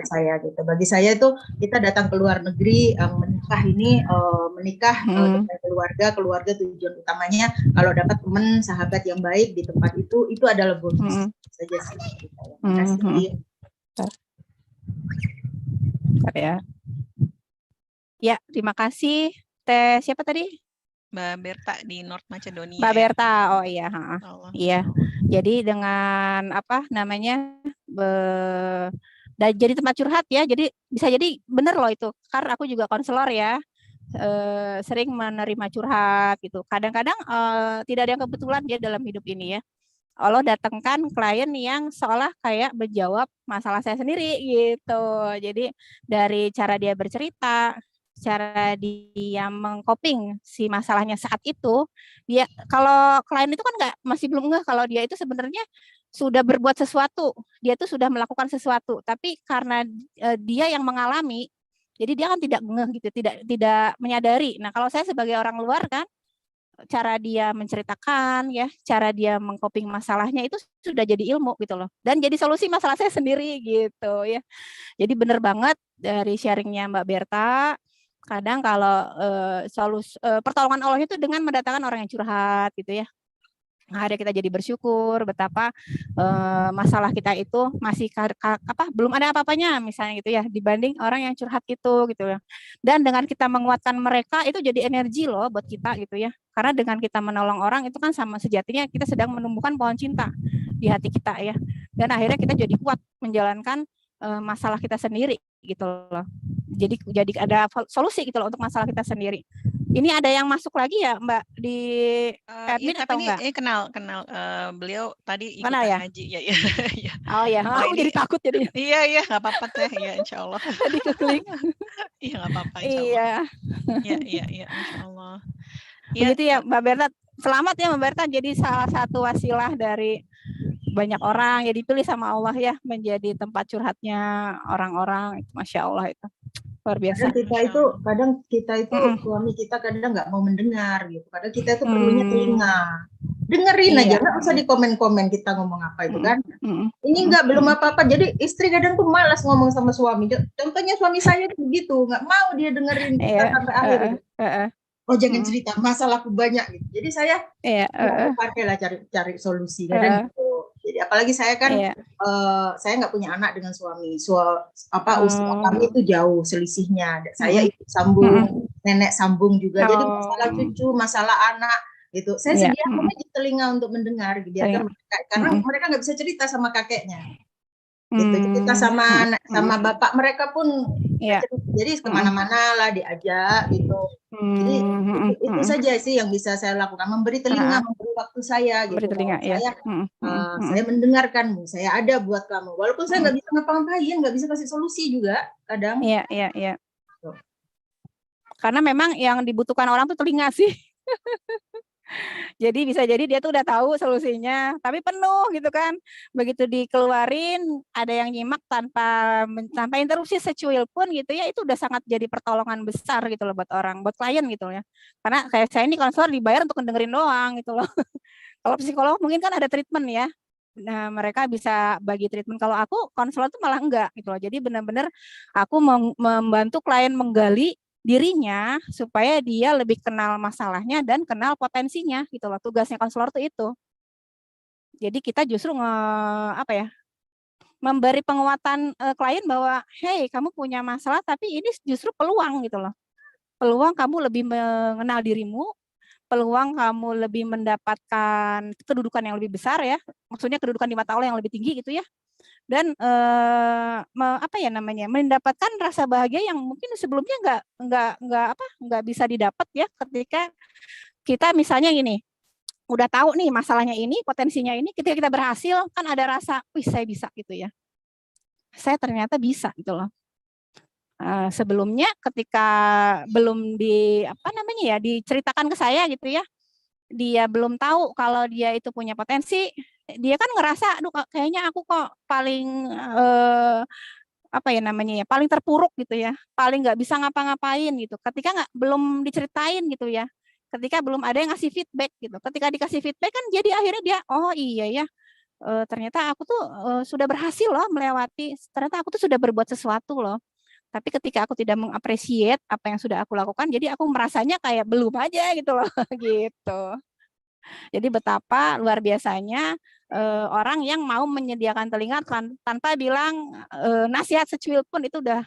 Saya gitu. Bagi saya itu kita datang ke luar negeri menikah dengan keluarga tujuan utamanya kalau dapat teman sahabat yang baik di tempat itu adalah bonus saja sih. Terima kasih. Ya, terima kasih. Teh siapa tadi? Mbak Berta di North Macedonia. Mbak Berta, oh iya. Iya. Jadi dengan jadi tempat curhat ya. Jadi bisa jadi benar loh itu. Karena aku juga konselor ya. Sering menerima curhat gitu. Kadang-kadang tidak ada yang kebetulan ya dalam hidup ini ya. Allah datangkan klien yang seolah kayak menjawab masalah saya sendiri gitu. Jadi dari cara dia bercerita, cara dia mengcoping si masalahnya saat itu, dia kalau klien itu kan masih belum ngeh kalau dia itu sebenarnya sudah berbuat sesuatu, dia tuh sudah melakukan sesuatu, tapi karena dia yang mengalami, jadi dia kan tidak ngeh gitu, tidak menyadari. Nah kalau saya sebagai orang luar kan, cara dia menceritakan ya, cara dia mengcoping masalahnya itu sudah jadi ilmu gitu loh, dan jadi solusi masalah saya sendiri gitu ya. Jadi benar banget dari sharingnya Mbak Berta. Kadang kalau pertolongan Allah itu dengan mendatangkan orang yang curhat gitu ya. Akhirnya kita jadi bersyukur betapa masalah kita itu masih belum ada apa-apanya misalnya gitu ya, dibanding orang yang curhat gitu ya. Dan dengan kita menguatkan mereka itu jadi energi loh buat kita gitu ya. Karena dengan kita menolong orang itu kan sama sejatinya kita sedang menumbuhkan pohon cinta di hati kita ya. Dan akhirnya kita jadi kuat menjalankan masalah kita sendiri gitu loh. Jadi ada solusi gitu loh untuk masalah kita sendiri. Ini ada yang masuk lagi ya Mbak di admin atau enggak? Kenal beliau tadi ikut ya? ngaji ya. Oh ya, aku jadi takut jadi. Iya nggak apa-apa teh ya insya Allah. Tadi keklik. Iya nggak apa-apa insya Allah. Iya insya Allah. Begitu ya Mbak Berta. Selamat ya Mbak Berta jadi salah satu wasilah dari banyak orang ya, dipilih sama Allah ya menjadi tempat curhatnya orang-orang. Masya Allah itu. Luar biasa. Kadang kita itu suami kita kadang nggak mau mendengar gitu. Kadang kita itu perlunya telinga. Dengerin aja, nggak usah di komen-komen kita ngomong apa itu kan. Ini belum apa-apa. Jadi istri kadang tuh malas ngomong sama suami. Contohnya suami saya tuh begitu, nggak mau dia dengerin kita sampai akhir. Oh jangan cerita, masalahku banyak gitu. Jadi saya pakailah cari solusi. Kadang gitu. Jadi apalagi saya kan saya nggak punya anak dengan suami. Usia kami itu jauh selisihnya. Saya ikut sambung, nenek sambung juga. Jadi masalah cucu, masalah anak gitu. Saya sediakan aja telinga untuk mendengar gitu. Karena mereka nggak bisa cerita sama kakeknya. Gitu. Cerita sama bapak mereka pun jadi kemana-mana lah diajak gitu. Jadi itu saja sih yang bisa saya lakukan, memberi telinga, memberi waktu saya gitu. Saya mendengarkanmu, saya ada buat kamu. Walaupun saya nggak bisa ngapa-ngapain, nggak bisa kasih solusi juga kadang. Iya. Karena memang yang dibutuhkan orang tuh telinga sih. Jadi bisa jadi dia tuh udah tahu solusinya, tapi penuh gitu kan. Begitu dikeluarin, ada yang nyimak tanpa interupsi secuil pun gitu ya, itu udah sangat jadi pertolongan besar gitu loh buat klien gitu ya. Karena kayak saya ini konselor dibayar untuk dengerin doang gitu loh. Kalau psikolog mungkin kan ada treatment ya. Nah, mereka bisa bagi treatment. Kalau aku konselor tuh malah enggak gitu loh. Jadi benar-benar aku membantu klien menggali dirinya supaya dia lebih kenal masalahnya dan kenal potensinya gitu loh. Tugasnya konselor tuh itu. Jadi kita justru memberi penguatan klien bahwa hey, kamu punya masalah tapi ini justru peluang gitu loh. Peluang kamu lebih mengenal dirimu, peluang kamu lebih mendapatkan kedudukan yang lebih besar ya. Maksudnya kedudukan di mata Allah yang lebih tinggi gitu ya. Dan mendapatkan rasa bahagia yang mungkin sebelumnya nggak bisa didapat ya, ketika kita misalnya gini, udah tahu nih masalahnya ini, potensinya ini, ketika kita berhasil kan ada rasa, wih saya bisa gitu ya, saya ternyata bisa gitu loh. Sebelumnya ketika belum diceritakan ke saya gitu ya, dia belum tahu kalau dia itu punya potensi, dia kan ngerasa, aduh kayaknya aku kok paling paling terpuruk gitu ya, paling nggak bisa ngapa-ngapain gitu. Ketika belum diceritain gitu ya, ketika belum ada yang ngasih feedback gitu. Ketika dikasih feedback kan jadi akhirnya dia, oh iya ya, ternyata aku tuh sudah berhasil loh melewati, ternyata aku tuh sudah berbuat sesuatu loh. Tapi ketika aku tidak mengapresiasi apa yang sudah aku lakukan, jadi aku merasanya kayak belum aja gitu loh, gitu. Jadi betapa luar biasanya orang yang mau menyediakan telinga tanpa bilang nasihat secuil pun itu udah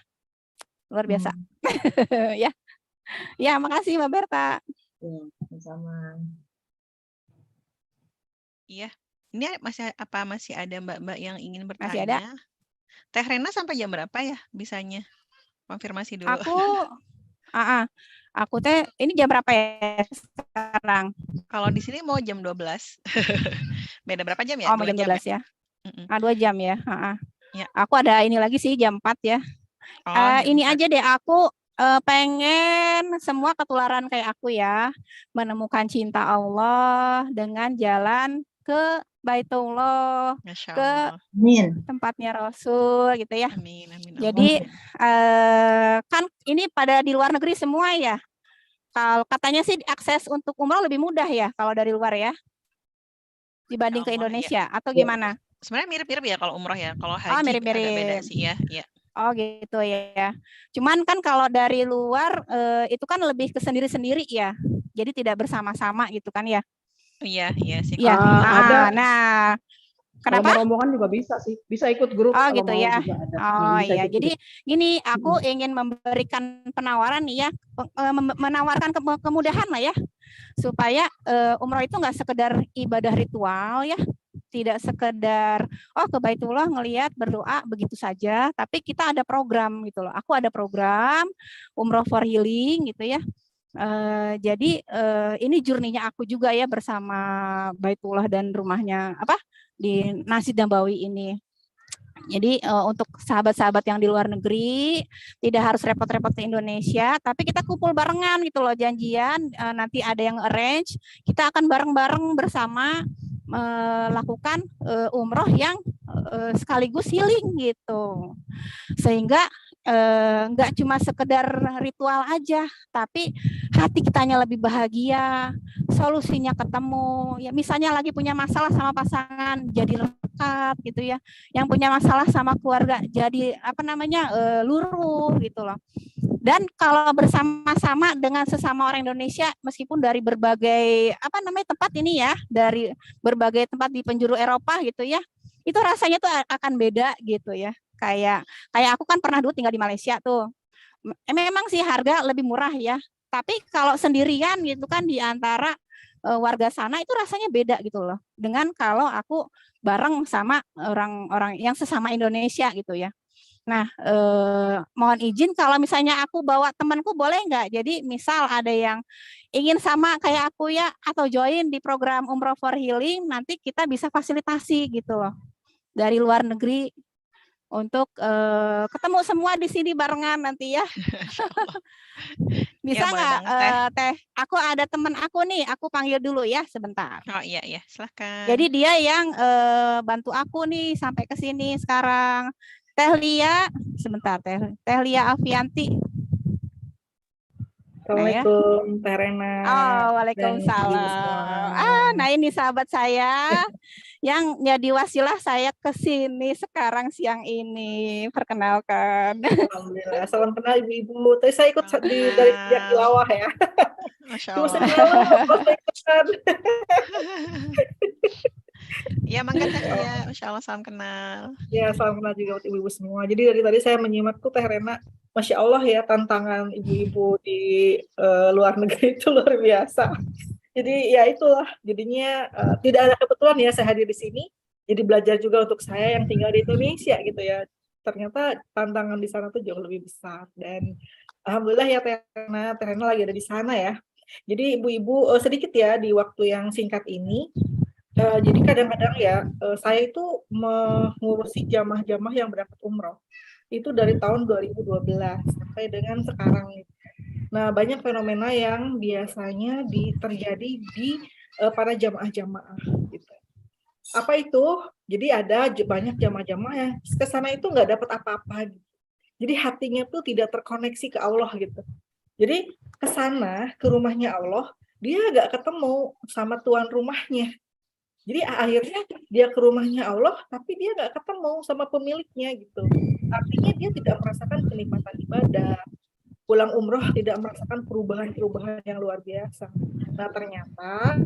luar biasa. Ya, makasih Mbak Berta. Sama. Iya. Ini masih ada Mbak-mbak yang ingin bertanya? Masih ada. Teh Rena sampai jam berapa ya bisanya? Konfirmasi dulu. Aku teh ini jam berapa ya? sekarang? Kalau di sini mau jam 12. Beda berapa jam ya? Oh, mau 2 jam jam 12 ya? ya. 2 jam ya. Ya. Aku ada ini lagi sih jam 4 ya. Oh, Ini aja deh aku pengen semua ketularan kayak aku ya, menemukan cinta Allah dengan jalan ke Baitullah, Masya ke Allah. tempatnya Rasul gitu ya. Amin, amin. Jadi kan ini pada di luar negeri semua ya. Kalau katanya sih akses untuk umroh lebih mudah ya kalau dari luar ya, dibanding ke Indonesia atau gimana? Sebenarnya mirip-mirip ya kalau umroh ya. Kalau haji mirip-mirip. agak beda sih ya. Iya. Oh gitu ya. Cuman kan kalau dari luar itu kan lebih ke sendiri-sendiri ya. Jadi tidak bersama-sama gitu kan ya. Iya, iya sih. Ya. Ada. Nah, kenapa? Kalau mau rombongan juga bisa sih. Bisa ikut grup Oh kalau gitu mau ya. juga ada. Oh Bisa iya. ikut Jadi grup. gini, aku ingin memberikan penawaran nih ya, menawarkan kemudahan lah ya, supaya umroh itu nggak sekedar ibadah ritual ya, tidak sekedar ke Baitullah ngelihat berdoa begitu saja, tapi kita ada program gitu loh. Aku ada program Umroh for Healing gitu ya. Jadi ini journey-nya aku juga ya bersama Baitullah dan rumahnya di Masjid Nabawi ini. Jadi untuk sahabat-sahabat yang di luar negeri tidak harus repot-repot ke Indonesia, tapi kita kumpul barengan gitu loh, janjian nanti ada yang arrange, kita akan bareng-bareng bersama melakukan umroh yang sekaligus healing gitu, sehingga nggak cuma sekedar ritual aja, tapi hati kitanya lebih bahagia, solusinya ketemu. Ya misalnya lagi punya masalah sama pasangan jadi lekat gitu ya, yang punya masalah sama keluarga jadi luruh gitu loh. Dan kalau bersama-sama dengan sesama orang Indonesia, meskipun dari berbagai tempat ini ya, dari berbagai tempat di penjuru Eropa gitu ya, itu rasanya tuh akan beda gitu ya. Kayak aku kan pernah dulu tinggal di Malaysia tuh. Memang sih harga lebih murah ya, tapi kalau sendirian gitu kan di antara warga sana itu rasanya beda gitu loh. Dengan kalau aku bareng sama orang-orang yang sesama Indonesia gitu ya. Nah, mohon izin kalau misalnya aku bawa temanku boleh nggak? Jadi misal ada yang ingin sama kayak aku ya, atau join di program Umroh for Healing, nanti kita bisa fasilitasi gitu loh dari luar negeri untuk ketemu semua di sini barengan nanti ya. Bisa nggak Teh? Aku ada teman aku nih, aku panggil dulu ya sebentar. Oh iya, silakan. Jadi dia yang bantu aku nih sampai ke sini sekarang. Teh Lia, sebentar Teh Lia Afianti. Assalamualaikum, Teh Rena. Oh, waalaikumsalam. Nah ini sahabat saya yang jadi wasilah saya ke sini sekarang siang ini. Perkenalkan. Alhamdulillah. Salam kenal ibu-ibu. Tadi saya ikut dari sejak tilawah ya. Masya Allah. Iya, mangga Teh Lia. Masya Allah, salam kenal. Ya, salam kenal juga buat ibu-ibu semua. Jadi dari tadi saya menyimak tuh Teh Rena, Masya Allah ya, tantangan ibu-ibu di luar negeri itu luar biasa. Jadi ya itulah, jadinya tidak ada kebetulan ya saya hadir di sini. Jadi belajar juga untuk saya yang tinggal di Indonesia gitu ya. Ternyata tantangan di sana tuh jauh lebih besar. Dan alhamdulillah ya Teh Rena lagi ada di sana ya. Jadi ibu-ibu sedikit ya di waktu yang singkat ini. Jadi kadang-kadang ya saya itu mengurusi jamaah-jamaah yang berangkat umroh itu dari tahun 2012 sampai dengan sekarang. Nah banyak fenomena yang biasanya terjadi di para jamaah-jamaah gitu. Apa itu? Jadi ada banyak jamaah-jamaah yang ke sana itu nggak dapat apa-apa. Jadi hatinya tuh tidak terkoneksi ke Allah gitu. Jadi ke sana, ke rumahnya Allah, dia nggak ketemu sama tuan rumahnya. Jadi akhirnya dia ke rumahnya Allah, tapi dia nggak ketemu sama pemiliknya gitu. Artinya dia tidak merasakan kenikmatan ibadah. Pulang umroh tidak merasakan perubahan-perubahan yang luar biasa. Nah ternyata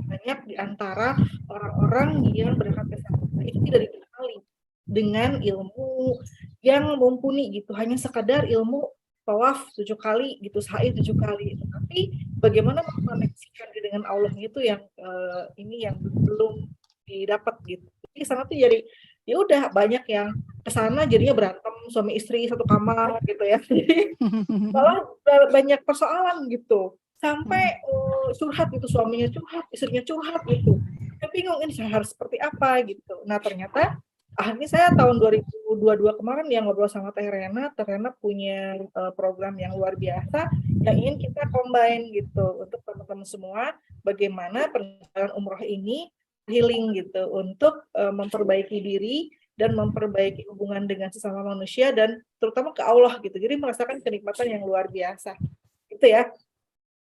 banyak di antara orang-orang yang berangkat ke sana itu tidak dibekali dengan ilmu yang mumpuni gitu. Hanya sekadar ilmu tawaf 7 kali gitu, sa'i 7 kali. Tapi bagaimana mengkoneksikan dengan Allah itu yang ini yang belum didapat gitu. Jadi sana tuh jadi ya udah banyak yang kesana jadinya berantem suami istri satu kamar gitu ya. Jadi malah banyak persoalan gitu. Sampai curhat gitu, suaminya curhat, istrinya curhat gitu. Saya bingung ini saya harus seperti apa gitu. Nah ternyata akhirnya saya tahun 2022 kemarin yang ngobrol sama Teh Rena punya program yang luar biasa yang ingin kita combine gitu untuk teman-teman semua, bagaimana perjalanan umroh ini healing gitu untuk memperbaiki diri dan memperbaiki hubungan dengan sesama manusia dan terutama ke Allah gitu. Jadi merasakan kenikmatan yang luar biasa. Gitu ya.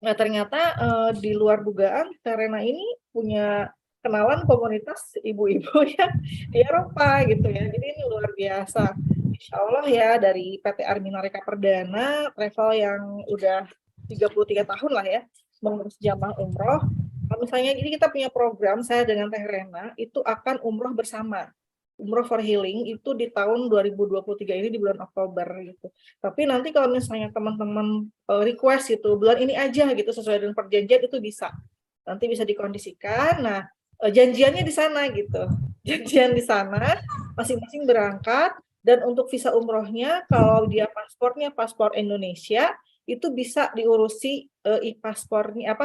Nah, ternyata di luar dugaan Teh Rena ini punya kenalan komunitas ibu-ibu yang di Eropa gitu ya. Jadi ini luar biasa. Insya Allah ya dari PT Armina Reka Perdana travel yang udah 33 tahun lah ya mengurus jamaah umroh. Kalau misalnya ini kita punya program saya dengan Teh Rena itu akan umroh bersama. Umroh for Healing itu di tahun 2023 ini di bulan Oktober gitu. Tapi nanti kalau misalnya teman-teman request itu bulan ini aja gitu sesuai dengan perjanjian itu bisa. Nanti bisa dikondisikan. Nah, janjiannya di sana gitu. Janjian di sana, masing-masing berangkat dan untuk visa umrohnya kalau dia paspornya paspor Indonesia itu bisa diurusi e-paspornya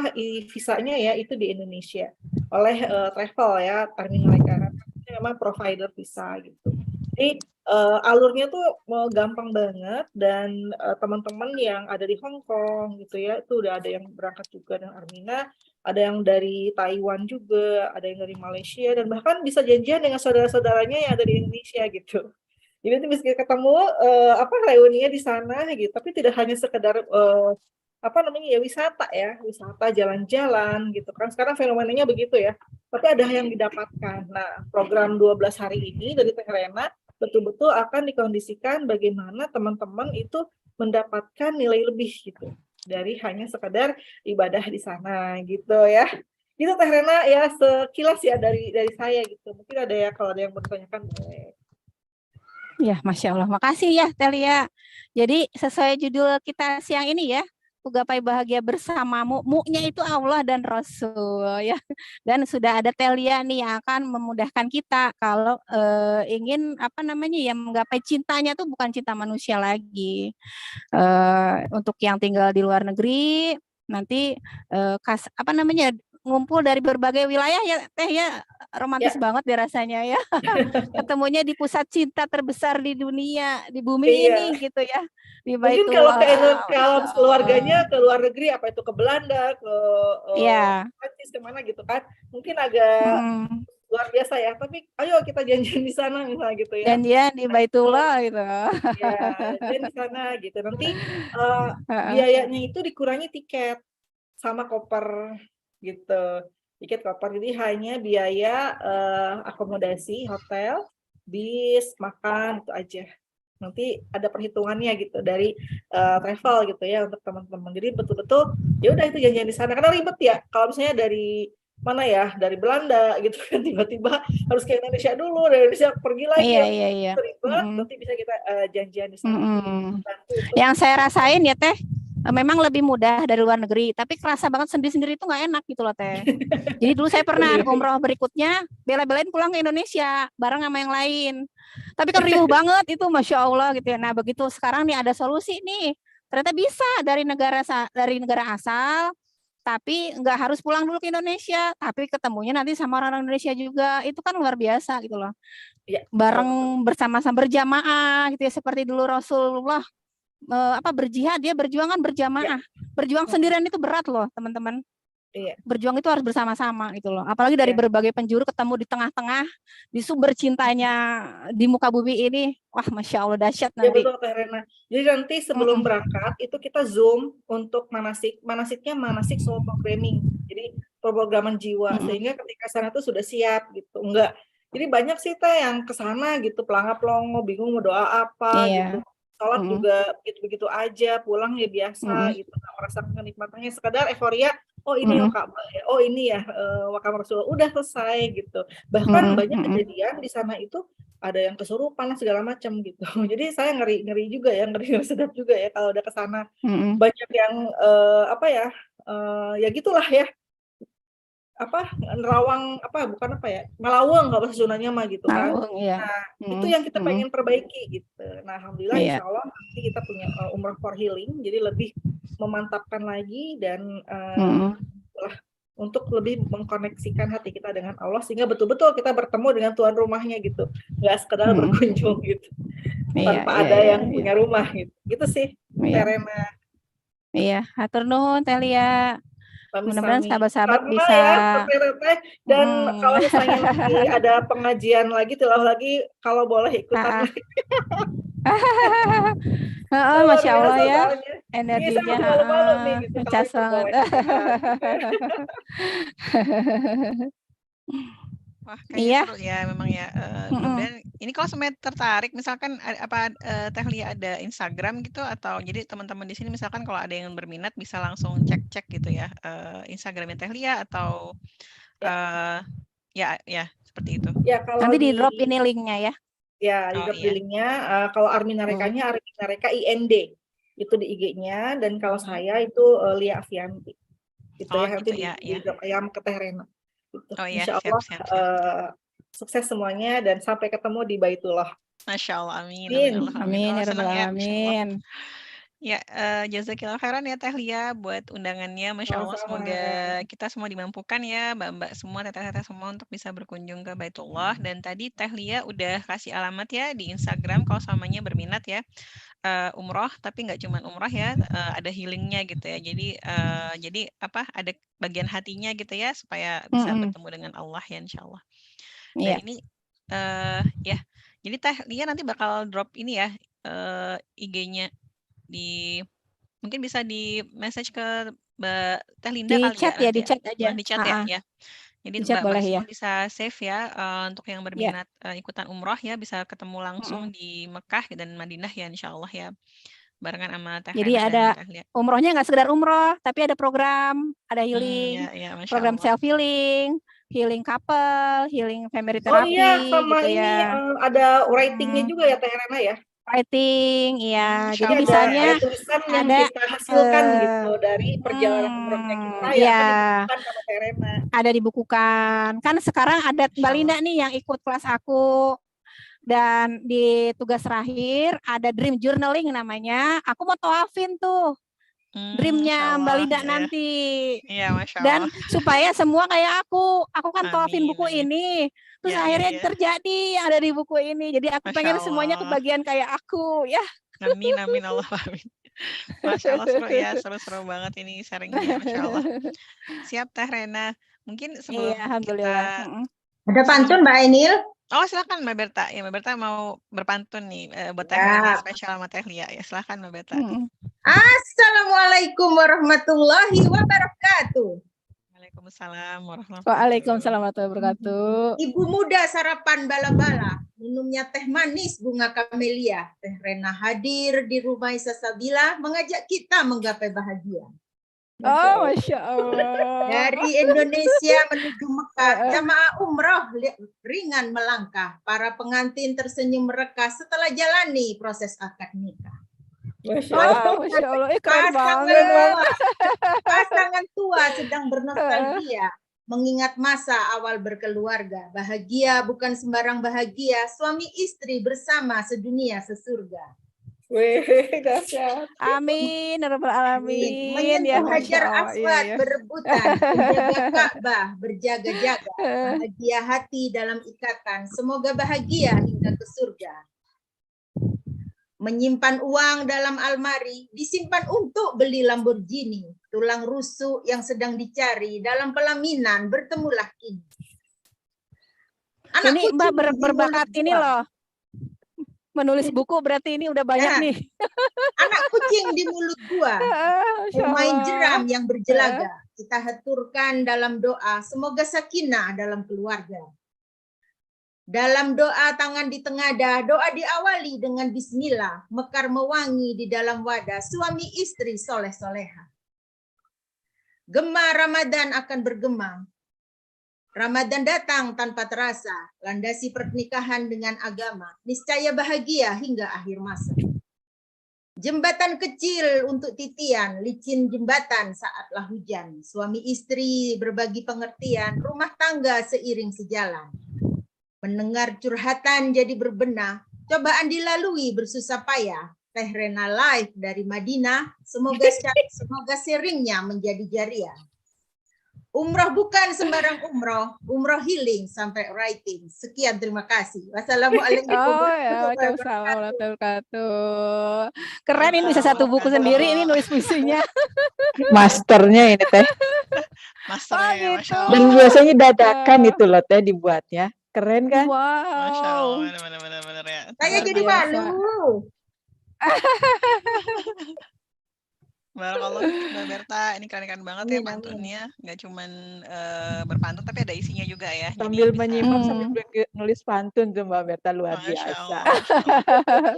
visanya ya itu di Indonesia oleh travel ya Armina Reka. Memang provider visa gitu. Jadi alurnya tuh gampang banget dan teman-teman yang ada di Hong Kong gitu ya itu udah ada yang berangkat juga dengan Armina, ada yang dari Taiwan juga, ada yang dari Malaysia dan bahkan bisa janjian dengan saudara-saudaranya yang ada di Indonesia gitu. Jadi nanti bisa ketemu reuninya di sana gitu. Tapi tidak hanya sekedar wisata jalan-jalan gitu kan. Sekarang fenomenanya begitu ya. Tapi ada yang didapatkan. Nah, program 12 hari ini dari Teh Rena betul-betul akan dikondisikan bagaimana teman-teman itu mendapatkan nilai lebih gitu dari hanya sekedar ibadah di sana gitu ya. Gitu Teh Rena ya sekilas ya dari saya gitu. Mungkin ada ya kalau ada yang mau ditanyakan boleh. Ya, Masya Allah. Makasih ya, Telia. Jadi sesuai judul kita siang ini ya, gapai bahagia bersamamu, mu-nya itu Allah dan Rasul ya. Dan sudah ada Telia nih yang akan memudahkan kita kalau ingin menggapai cintanya tuh bukan cinta manusia lagi. Untuk yang tinggal di luar negeri nanti ngumpul dari berbagai wilayah ya Teh ya, romantis banget ya rasanya ya. Ketemunya di pusat cinta terbesar di dunia, di bumi ini gitu ya. Di mungkin kalau keluarganya ke luar negeri apa itu ke Belanda, ke Prancis kemana gitu kan. Mungkin agak luar biasa ya, tapi ayo kita janjian di sana misalnya gitu ya. Janjian di Baitullah gitu. Ya, janjian di sana gitu. Nanti biayanya itu dikurangi tiket sama koper gitu. Tiket koper jadi hanya biaya akomodasi, hotel, bis, makan itu aja. Nanti ada perhitungannya gitu dari travel gitu ya untuk teman-teman. Jadi betul-betul ya udah itu janjian di sana karena ribet ya. Kalau misalnya dari mana ya, dari Belanda gitu kan tiba-tiba harus ke Indonesia dulu, dari Indonesia pergi lagi iya. Ribet, nanti bisa kita janjian di sana. Yang saya rasain ya Teh, memang lebih mudah dari luar negeri, tapi kerasa banget sendiri-sendiri itu nggak enak gitu loh Teh. Jadi dulu saya pernah umroh berikutnya bela-belain pulang ke Indonesia bareng sama yang lain. Tapi kan riuh banget itu, Masya Allah gitu ya. Nah begitu sekarang nih ada solusi nih, ternyata bisa dari negara asal, tapi nggak harus pulang dulu ke Indonesia, tapi ketemunya nanti sama orang Indonesia juga, itu kan luar biasa gitu loh. Bareng bersama-sama berjamaah gitu ya, seperti dulu Rasulullah berjihad, dia berjuang kan berjamaah. Berjuang sendirian itu berat loh teman-teman. Berjuang itu harus bersama-sama gitu loh. Apalagi dari berbagai penjuru ketemu di tengah-tengah, di sumber cintanya di muka bumi ini. Wah, Masya Allah dahsyat nanti. Ya betul Teh Rena. Jadi nanti sebelum berangkat itu kita Zoom untuk manasiknya manasik soul programming. Jadi pemrograman jiwa sehingga ketika sana tuh sudah siap gitu. Enggak. Jadi banyak sih Teh yang ke sana gitu pelangap-pelongo bingung mau doa apa gitu. Sholat juga begitu-begitu aja, pulang ya biasa gitu, nggak merasakan kenikmatannya, sekedar euforia, oh ini Ka'bah ya, oh ini ya makam Rasulullah, udah selesai gitu. Bahkan banyak kejadian di sana itu ada yang kesurupan segala macam gitu. Jadi saya ngeri juga ya, ngeri sedap juga ya kalau udah ke sana. Banyak yang ya gitulah ya. Nerawang ngelawang nggak bahasa Sundanya mah gitu kan. Nah itu yang kita pengen perbaiki gitu. Nah alhamdulillah insya Allah nanti kita punya umrah for healing, jadi lebih memantapkan lagi dan itulah, untuk lebih mengkoneksikan hati kita dengan Allah sehingga betul-betul kita bertemu dengan tuan rumahnya gitu, nggak sekedar berkunjung gitu tanpa ada yang punya rumah gitu. Gitu sih Teh Rena. Iya, hatur nuhun Teh Lia. Mudah-mudahan sahabat-sahabat Sama bisa ya Teh. Dan kalau misalnya nanti ada pengajian lagi, tilawah lagi, kalau boleh ikutan lagi. Masya Allah ya, soalnya. energinya malu-malu nih gitu, ngecas banget. Wah, kayaknya seru ya memang ya. Kemudian ini kalau semuanya tertarik, misalkan Teh Lia ada Instagram gitu, atau jadi teman-teman di sini misalkan kalau ada yang berminat bisa langsung cek gitu ya Instagramnya Teh Lia atau ya seperti itu. Ya, kalau nanti di drop ini linknya ya. Ya, di drop di linknya. Kalau Armina Rekanya, Armina Reka IND itu di IG-nya, dan kalau saya itu Lia Afianti. Itu ya, nanti di drop ayam ke Teh Rena. Gitu. Insya Allah siap. sukses semuanya dan sampai ketemu di Baitullah. Masya Allah, amin. Amin ya rabbal alamin. Ya, jazakillah khairan ya Teh Lia buat undangannya. Masya Allah, semoga kita semua dimampukan ya, mbak-mbak semua, teteh-teteh semua untuk bisa berkunjung ke Baitullah. Dan tadi Teh Lia udah kasih alamat ya di Instagram kalau semuanya berminat ya. Umroh, tapi nggak cuma umroh ya, ada healingnya gitu ya. Jadi ada bagian hatinya gitu ya, supaya bisa bertemu dengan Allah ya insya Allah. Dan ini ya, jadi Teh Lia nanti bakal drop ini ya IG-nya mungkin bisa di message ke Mbak Teh Linda di kali chat ya. Di chat aja. Di chat ya. Jadi Mbak semua ya. bisa save ya untuk yang berminat ikutan umroh ya, bisa ketemu langsung di Mekah dan Madinah ya insya Allah ya, barengan sama Teh Jadi Rena ada dan Teh Lia. Umrohnya nggak sekedar umroh, tapi ada program, ada healing, program self healing, healing couple, healing family therapy. Oh iya, sama gitu ini ya. ada writingnya juga ya Teh Rena ya. Writing, iya. Jadi ada misalnya tulisan yang kita hasilkan gitu dari perjalanan umrohnya kita yang akan dibukukan sama Teh Rena. Ada dibukukan. Kan sekarang ada Mbak Linda nih yang ikut kelas aku. Dan di tugas terakhir ada dream journaling namanya. Aku mau tawafin tuh dreamnya Mbak Linda nanti. Iya, Masya Allah. Dan supaya semua kayak aku kan tawafin buku ini. Terus akhirnya terjadi yang ada di buku ini. Jadi aku pengen semuanya kebagian kayak aku ya. Amin Allah, amin. Masya Allah, seru ya, seru banget ini sharingnya, Masya Allah. Siap Teh Rena. Mungkin sebelum alhamdulillah. Ada pantun Mbak Enil? Oh silakan Mbak Berta. Ya Mbak Berta mau berpantun nih buat Teh Rena spesial sama Teh Lia ya. Silakan Mbak Berta. Assalamualaikum warahmatullahi wabarakatuh. Waalaikumsalam warahmatullahi wabarakatuh. Ibu muda sarapan bala-bala, minumnya teh manis bunga kamelia. Teh Rena hadir di rumah Isasabila mengajak kita menggapai bahagia. Oh, Masya Allah. Dari Indonesia menuju Mekah, jamaah umroh ringan melangkah. Para pengantin tersenyum mereka setelah jalani proses akad nikah. Masya Allah, keren banget. Pasangan tua sedang bernostalgia, mengingat masa awal berkeluarga. Bahagia bukan sembarang bahagia, suami istri bersama sedunia sesurga. Dahsyat. Amin, rabbal alamin. Menyentuh Hajar Aswad berebutan, menjaga Ka'bah berjaga-jaga. Bahagia hati dalam ikatan, semoga bahagia hingga ke surga. Menyimpan uang dalam almari, disimpan untuk beli Lamborghini. Tulang rusuk yang sedang dicari, dalam pelaminan bertemulah kini. Ini Mbak berbakat ini loh. Menulis buku berarti ini udah banyak nih. Anak kucing di mulut gua, pemain jeram yang berjelaga. Kita haturkan dalam doa, semoga sakinah dalam keluarga. Dalam doa tangan di tengadah, doa diawali dengan bismillah, mekar mewangi di dalam wadah, suami istri soleh-soleha. Gema Ramadan akan bergema. Ramadan datang tanpa terasa, landasi pernikahan dengan agama, niscaya bahagia hingga akhir masa. Jembatan kecil untuk titian, licin jembatan saatlah hujan. Suami istri berbagi pengertian, rumah tangga seiring sejalan. Mendengar curhatan jadi berbenah, cobaan dilalui bersusah payah. Teh Rena live dari Madinah, semoga sharingnya menjadi jariah. Umroh bukan sembarang umroh, umroh healing sampai writing. Sekian, terima kasih. Wassalamualaikum ya, waalaikumsalam warahmatullahi wabarakatuh. Keren ini bisa satu buku sendiri ini nulis puisinya. Masternya ini teh. Masternya, Masya Dan Allah. biasanya dadakan itu loh teh dibuatnya. Keren kan? Masya Allah, Wow. benar-benar ya. Saya Luar jadi biasa. malu. Barakallah fikik Mbak Berta, ini keren-keren banget ya Amin, amin. pantunnya. Nggak cuman berpantun tapi ada isinya juga ya. Jadi Sambil bisa, menyimak sambil nulis pantun tuh Mbak Berta luar Masya biasa. Allah, Masya Allah.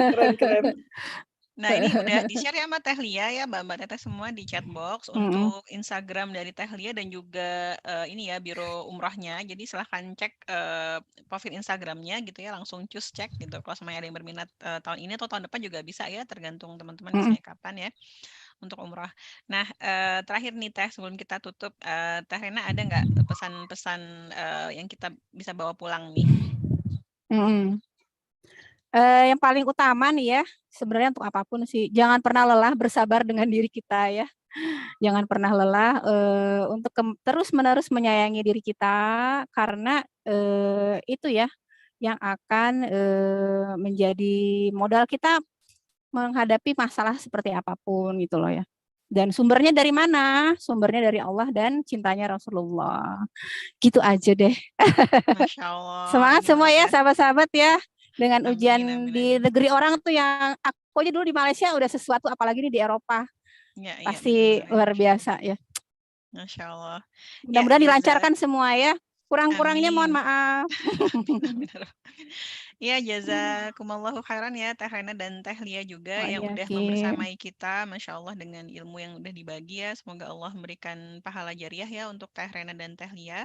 Keren-keren. Nah, ini udah di-share ya sama Teh Lia ya, Mbak-mbak Teteh semua di chat box untuk Instagram dari Teh Lia dan juga ini ya Biro Umrahnya. Jadi silahkan cek profil Instagramnya gitu ya, langsung cus cek gitu. Kalau semuanya ada yang berminat tahun ini atau tahun depan juga bisa ya, tergantung teman-teman bisanya kapan ya untuk umrah. Nah, terakhir nih Teh, sebelum kita tutup, Teh Rena ada nggak pesan-pesan yang kita bisa bawa pulang nih? Yang paling utama nih ya, sebenarnya untuk apapun sih, jangan pernah lelah bersabar dengan diri kita ya. Jangan pernah lelah untuk terus-menerus menyayangi diri kita, karena itu ya yang akan menjadi modal kita menghadapi masalah seperti apapun gitu loh ya. Dan sumbernya dari mana? Sumbernya dari Allah dan cintanya Rasulullah. Gitu aja deh. Masya Allah. Semangat ini semua banget ya sahabat-sahabat ya. Dengan Amin, ujian amin, di amin. negeri orang tuh yang aku aja dulu di Malaysia udah sesuatu, apalagi nih di Eropa. Ya, iya, Pasti benar-benar ya, luar Masya Allah. biasa ya. Masya Allah. Ya, Mudah-mudahan jazak. dilancarkan semua ya. Kurang-kurangnya mohon Amin. maaf. Amin. Ya, jazakumallahu khairan ya Teh Rena dan Teh Lia juga yang udah Wa'iyaki. membersamai kita, Masya Allah dengan ilmu yang udah dibagi ya. Semoga Allah memberikan pahala jariah ya untuk Teh Rena dan Teh Lia.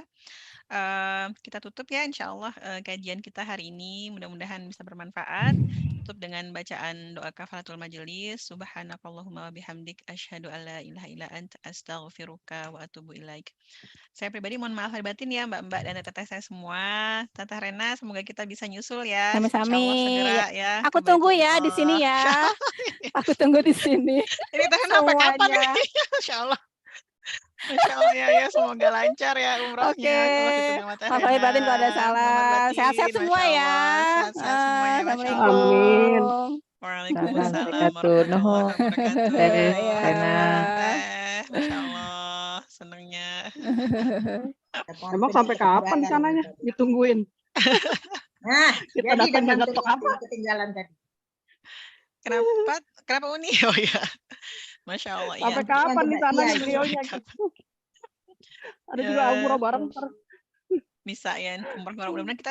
Kita tutup ya insya Allah kajian kita hari ini, mudah-mudahan bisa bermanfaat. Tutup dengan bacaan doa kafaratul majelis. Subhanakallahumma wa bihamdik asyhadu alla ilaha illa anta astaghfiruka wa atubu ilaik. Saya pribadi mohon maaf lahir batin ya Mbak-mbak dan teteh saya semua. Tante Rena semoga kita bisa nyusul ya. Insya Allah Sami-sami. segera ya Aku ke tunggu ya di sini Baitullah. ya. Aku tunggu di sini. Ini Teh Rena sampai kapan Semuanya. nih? Masya Allah. Masya Allah ya, semoga lancar ya umrohnya. Oke. Kalau gitu nama Teh Maaf lahir Rena. batin kalau ada Mohon salah. Sehat-sehat batin, semua Masya ya. Allah. Sehat-sehat semuanya, Masya Amin. Allah. Assalamualaikum. Waalaikumsalam Wabarakatuh. warahmatullahi Nuhun. wabarakatuh. Teh Ya. Rena. Teh, Masya Allah. Senangnya. Emang sampai kapan sananya ditungguin? Nah, Kita jadi datang dengan dan ngetok apa? ketinggalan tadi. Kenapa Uni? Oh ya. Masya Allah ya. Sampai kapan di sana nih beliaunya? Ada juga umroh bareng ntar. Bisa ya, umroh mudah-mudahan kita